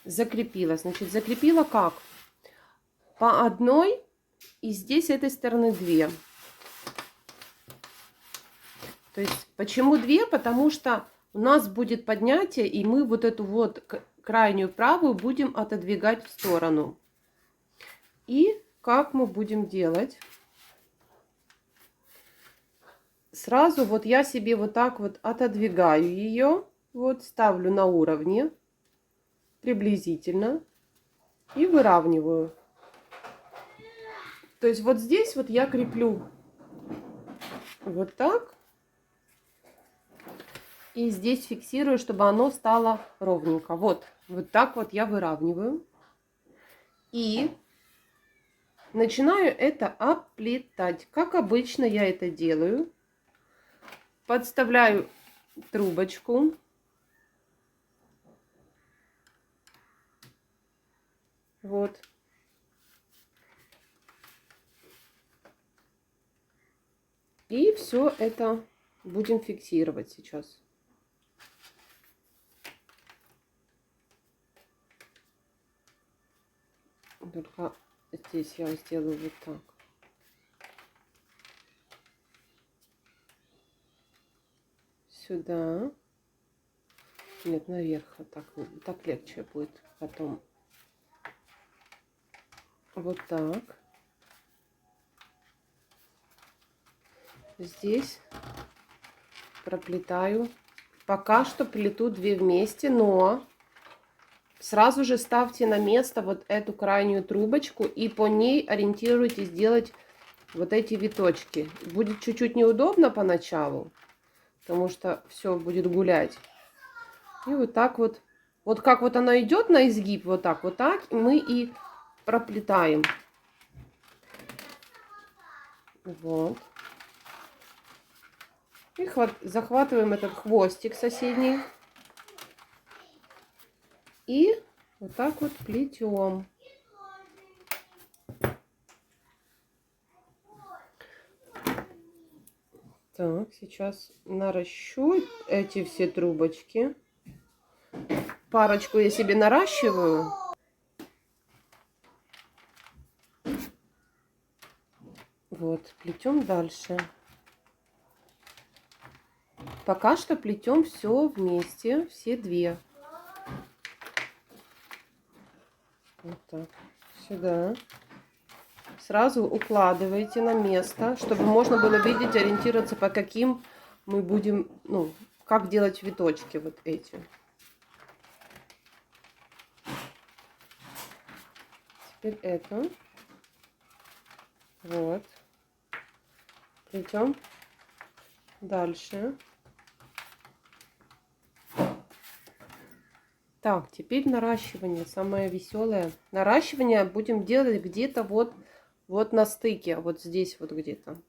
Закрепила. Значит, закрепила как? По одной, и здесь с этой стороны 2. То есть, почему 2? Потому что у нас будет поднятие, и мы вот эту вот крайнюю правую будем отодвигать в сторону. И как мы будем делать? Сразу вот я себе вот так вот отодвигаю ее, вот ставлю на уровне. приблизительно и выравниваю. То есть вот здесь вот я креплю вот так. И здесь фиксирую, чтобы оно стало ровненько. Вот так вот я выравниваю. И начинаю это оплетать. Как обычно я это делаю. Подставляю трубочку. Вот. И все это будем фиксировать сейчас. Только здесь я сделаю вот так. Сюда. Нет, наверх. Вот так, так легче будет потом. Вот так. Здесь проплетаю. Пока что плету 2 вместе, но сразу же ставьте на место вот эту крайнюю трубочку и по ней ориентируйтесь делать вот эти виточки. Будет чуть-чуть неудобно поначалу, потому что все будет гулять. И вот так вот. Вот как вот она идет на изгиб, вот так, и мы и проплетаем. Вот. И захватываем этот хвостик соседний. И вот так вот плетем. Так, сейчас наращу эти все трубочки. Парочку я себе наращиваю. Вот, плетем дальше. Пока что плетем все вместе, все 2. Вот так, сюда. Сразу укладывайте на место, чтобы можно было видеть, ориентироваться, по каким мы будем, ну, как делать виточки вот эти. Теперь это. Вот. Плетем дальше. Так, теперь наращивание, самое веселое. Наращивание будем делать где-то вот на стыке, вот здесь вот где-то.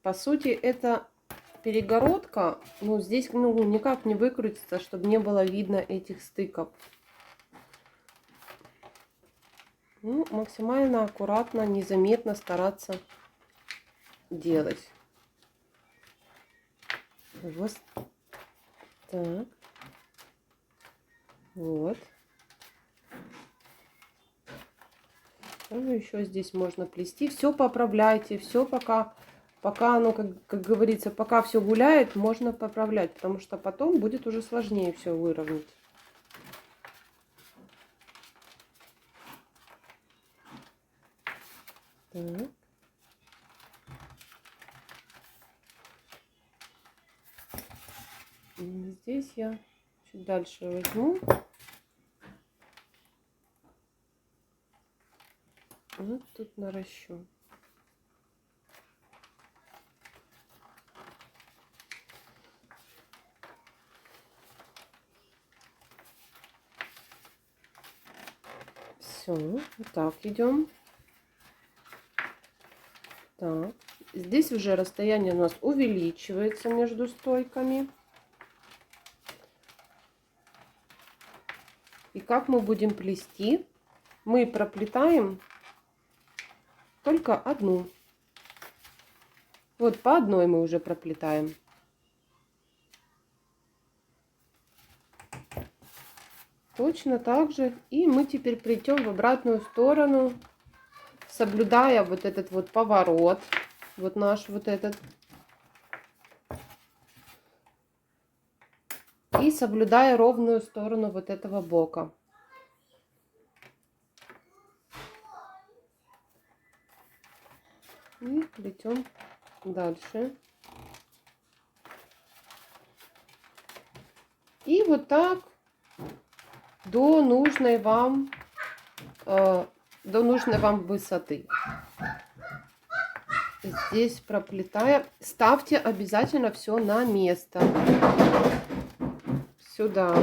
По сути, это перегородка, но здесь никак не выкрутится, чтобы не было видно этих стыков. Ну, максимально аккуратно, незаметно стараться делать. Вот так. Вот. Еще здесь можно плести. Все поправляйте, все пока оно, как говорится, пока все гуляет, можно поправлять, потому что потом будет уже сложнее все выровнять. Так. Здесь я чуть дальше возьму. Вот тут наращу. Все, вот так идем. Так, здесь уже расстояние у нас увеличивается между стойками. И как мы будем плести? Мы проплетаем только одну. Вот по одной мы уже проплетаем. Точно так же. И мы теперь плетем в обратную сторону, соблюдая вот этот вот поворот. Вот наш вот этот. И соблюдая ровную сторону вот этого бока. И плетем дальше. И вот так до нужной вам высоты. Здесь проплетая, ставьте обязательно все на место. Сюда.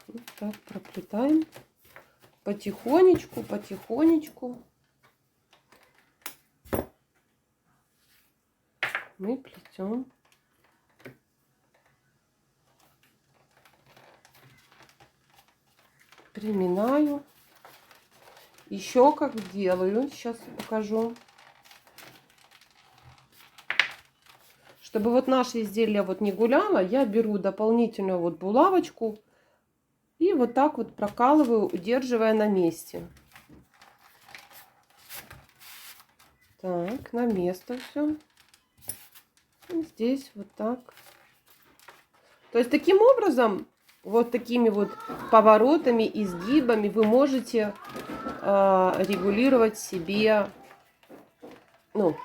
Вот так проплетаем. Потихонечку, потихонечку. Мы плетем. Приминаю. Еще как делаю, сейчас покажу. Чтобы вот наше изделие вот не гуляло, я беру дополнительную вот булавочку и вот так вот прокалываю, удерживая на месте. Так, на место все. Здесь вот так. То есть таким образом, вот такими вот поворотами, изгибами вы можете регулировать себе, ну,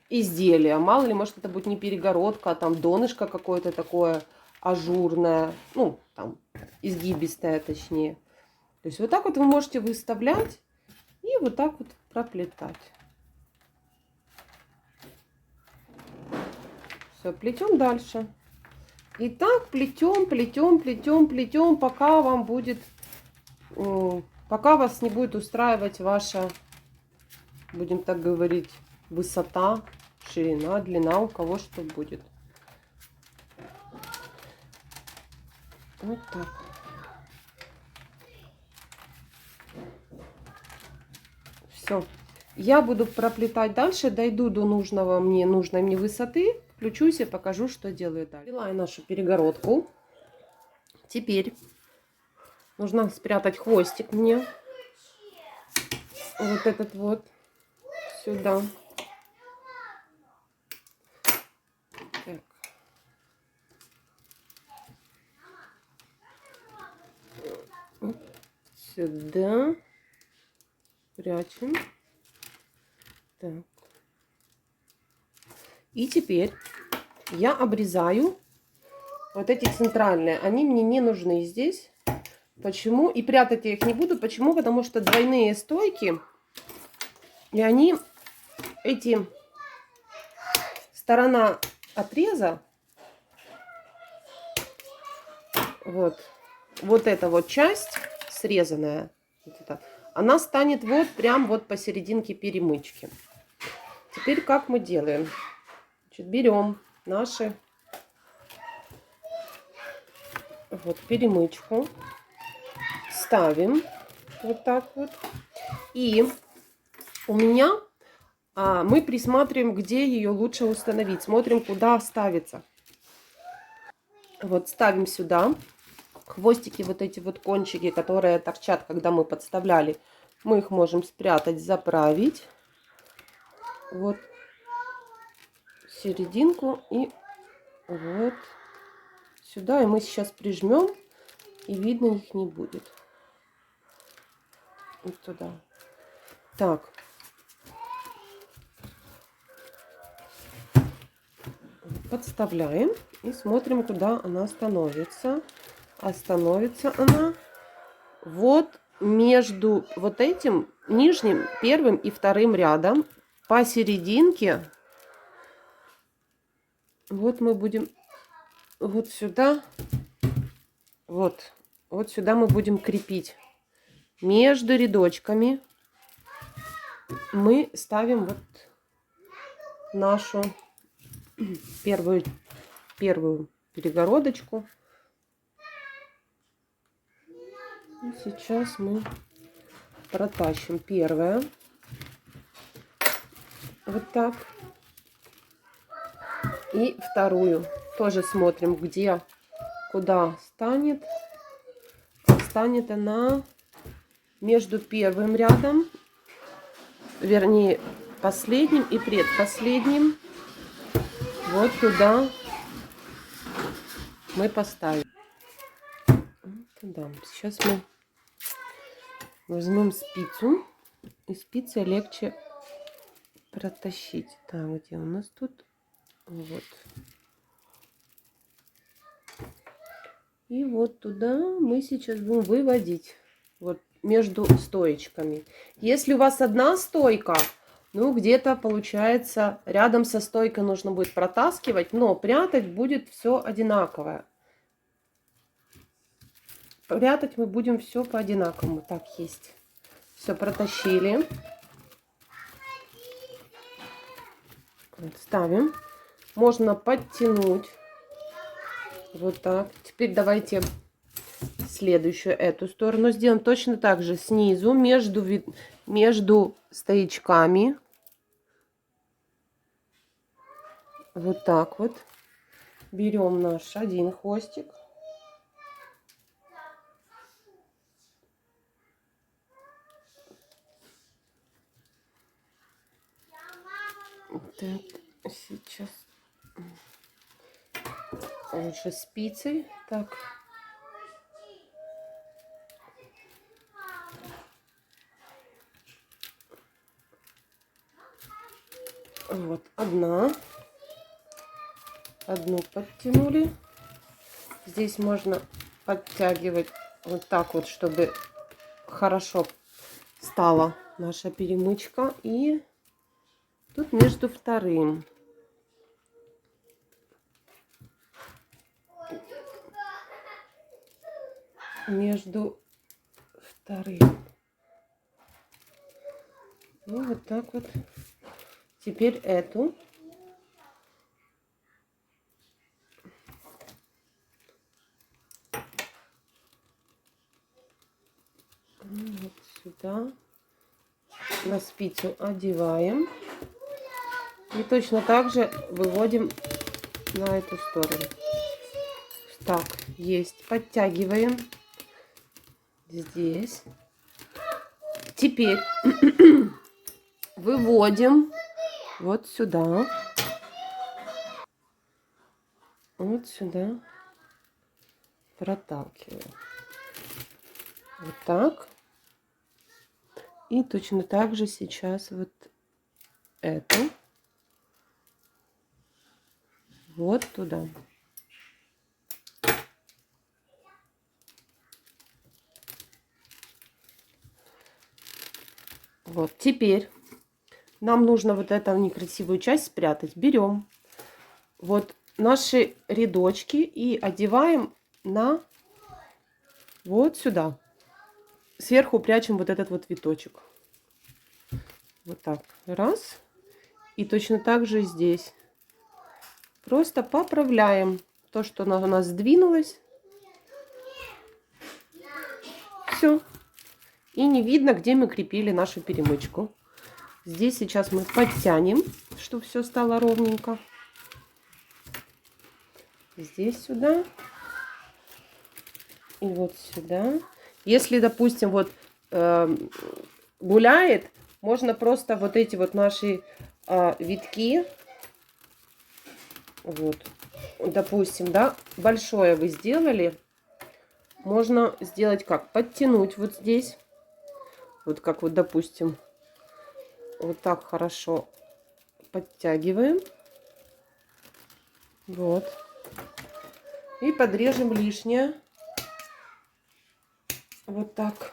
изделие. Мало ли, может, это будет не перегородка, а там донышко какое-то такое ажурное, ну, там, изгибистое, точнее. То есть вот так вот вы можете выставлять и вот так вот проплетать. Все, плетем дальше. И так плетем, плетем, плетем, плетем, пока вам будет, пока вас не будет устраивать ваша, будем так говорить, высота, ширина, длина, у кого что будет. Вот так. Все. Я буду проплетать дальше, дойду до нужной мне высоты, включусь и покажу, что делаю дальше. Взяла нашу перегородку. Теперь нужно спрятать хвостик мне. Вот этот вот сюда. Так. Вот сюда. Прячем. Так. И теперь я обрезаю вот эти центральные. Они мне не нужны здесь. Почему? И прятать я их не буду. Почему? Потому что двойные стойки. И они, эти, сторона отреза, вот эта вот часть срезанная, вот эта, она станет вот прям вот посерединке перемычки. Теперь как мы делаем? Значит, берем наши вот перемычку, ставим вот так вот. И у меня мы присматриваем, где ее лучше установить. Смотрим, куда ставится. Вот ставим сюда. Хвостики, вот эти вот кончики, которые торчат, когда мы подставляли, мы их можем спрятать, заправить. Вот серединку и вот сюда. И мы сейчас прижмем, и видно их не будет. Вот туда. Так. Подставляем и смотрим, куда она становится. А становится она вот между вот этим нижним, первым и вторым рядом, посерединке. Вот мы будем вот сюда, вот сюда мы будем крепить. Между рядочками мы ставим вот нашу первую перегородочку. И сейчас мы протащим первое. Вот так. И вторую. Тоже смотрим, где, куда станет. Станет она между первым рядом, вернее, последним и предпоследним. Вот туда мы поставим. Туда. Сейчас мы возьмем спицу. И спицей легче протащить. Так, где у нас тут? Вот. И вот туда мы сейчас будем выводить. Вот между стоечками. Если у вас одна стойка, ну где-то получается рядом со стойкой нужно будет протаскивать, но прятать будет все одинаковое. Прятать мы будем все по одинаковому. Так, есть. Все протащили. Вот, ставим. Можно подтянуть. Вот так. Теперь давайте следующую эту сторону сделаем. Точно так же снизу между стоячками. Вот так вот. Берем наш один хвостик. Так, сейчас лучше спицей. Так. Вот одну подтянули. Здесь можно подтягивать вот так вот, чтобы хорошо стала наша перемычка. И тут между вторым. Между вторым. Ну, вот так вот. Теперь эту. Вот сюда. На спицу одеваем. И точно так же выводим на эту сторону. Так, есть. Подтягиваем. Здесь. Теперь выводим вот сюда. Вот сюда. Проталкиваем. Вот так. И точно так же сейчас вот эту. Вот туда. Вот, теперь нам нужно вот эту некрасивую часть спрятать. Берем вот наши рядочки и одеваем на вот сюда. Сверху прячем вот этот вот виточек. Вот так. Раз. И точно так же здесь. Просто поправляем то, что у нас сдвинулось. Все. И не видно, где мы крепили нашу перемычку. Здесь сейчас мы подтянем, чтобы все стало ровненько. Здесь сюда. И вот сюда. Если, допустим, вот гуляет, можно просто вот эти вот наши витки, вот, допустим, да, большое вы сделали, можно сделать как? Подтянуть вот здесь, вот как вот, допустим, вот так хорошо подтягиваем, вот, и подрежем лишнее, вот так,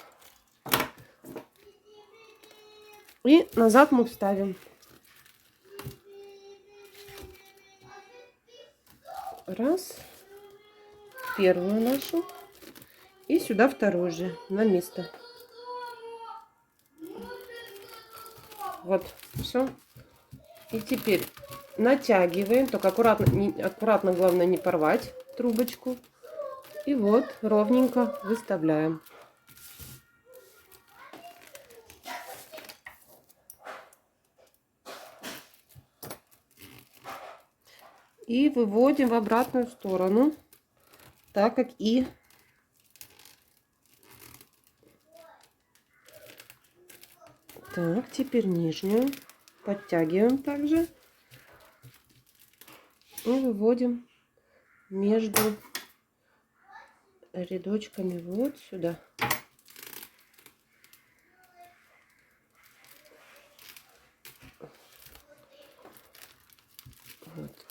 и назад мы вставим. Раз, первую нашу, и сюда вторую же на место. Вот, все. И теперь натягиваем, только аккуратно, главное не порвать трубочку. И вот ровненько выставляем. И выводим в обратную сторону, так как и так, теперь нижнюю подтягиваем также и выводим между рядочками вот сюда. Вот.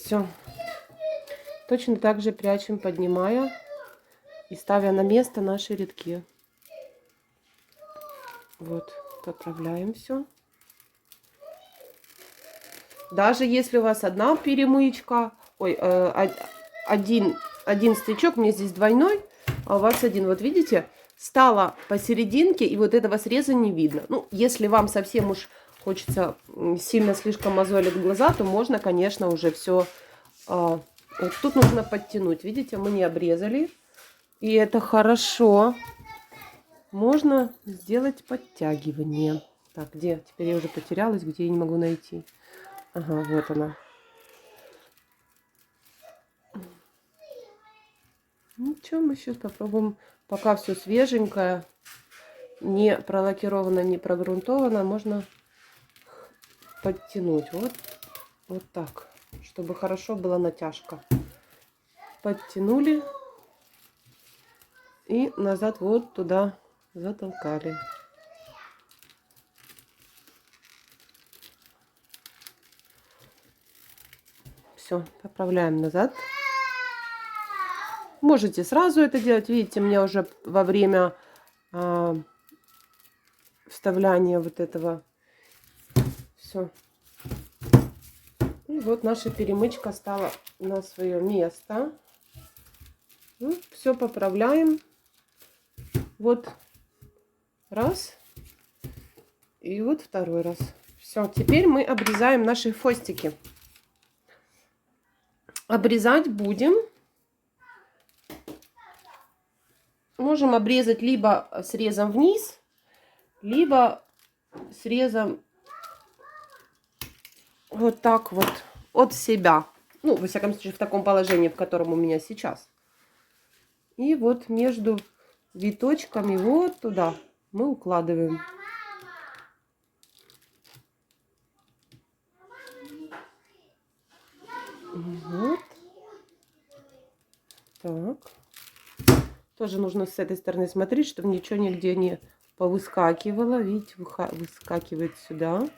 Все. Точно так же прячем, поднимая и ставя на место наши рядки. Вот, поправляем все. Даже если у вас одна перемычка, один стычок, мне здесь двойной, а у вас один, вот видите, стало посерединке, и вот этого среза не видно. Ну, если вам совсем уж хочется, сильно слишком мозолит глаза, то можно, конечно, уже все. Вот тут нужно подтянуть. Видите, мы не обрезали. И это хорошо. Можно сделать подтягивание. Так, где? Теперь я уже потерялась, где я не могу найти. Ага, вот она. Ну что, мы сейчас попробуем. Пока все свеженькое, не пролакировано, не прогрунтовано, можно подтянуть. Вот так, чтобы хорошо была натяжка. Подтянули и назад вот туда затолкали. Все, поправляем назад. Можете сразу это делать. Видите, мне уже во время вставляния вот этого все. И вот наша перемычка стала на свое место. Ну, все поправляем. Вот раз. И вот второй раз. Все, теперь мы обрезаем наши хвостики. Обрезать будем. Можем обрезать либо срезом вниз, либо срезом вот так вот от себя. Ну, во всяком случае, в таком положении, в котором у меня сейчас. И вот между виточками вот туда мы укладываем. Вот. Так. Тоже нужно с этой стороны смотреть, чтобы ничего нигде не повыскакивало. Видите, выскакивает сюда.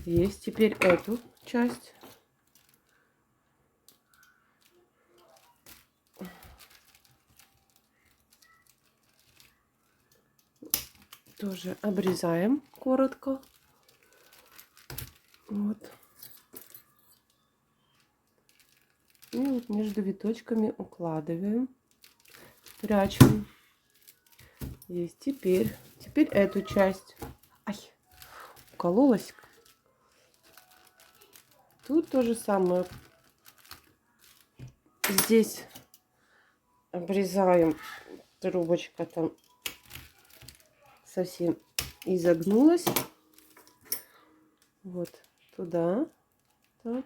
Есть теперь эту часть. Тоже обрезаем коротко. Вот. И вот между виточками укладываем. Прячем. Есть. Теперь эту часть. Ай, укололась. Тут то же самое. Здесь обрезаем. Трубочка там совсем изогнулась. Вот туда. Так.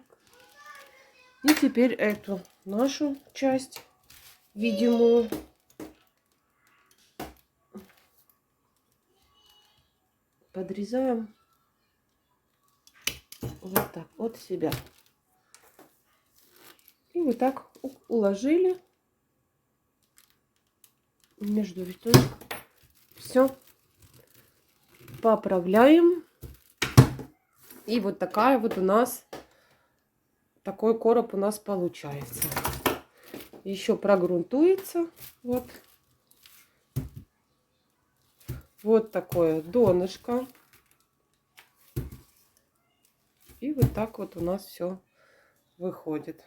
И теперь эту нашу часть видимую подрезаем вот так от себя. И вот так уложили между виточками. Все. Поправляем. И вот такая вот у нас, такой короб у нас получается. Еще прогрунтуется. Вот. Вот такое донышко. И вот так вот у нас все выходит.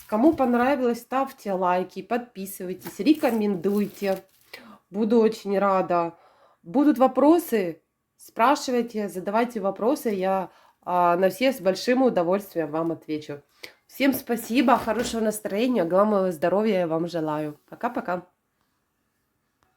Кому понравилось, ставьте лайки, подписывайтесь, рекомендуйте. Буду очень рада. Будут вопросы, спрашивайте, задавайте вопросы. Я на все с большим удовольствием вам отвечу. Всем спасибо, хорошего настроения, главного здоровья я вам желаю. Пока-пока.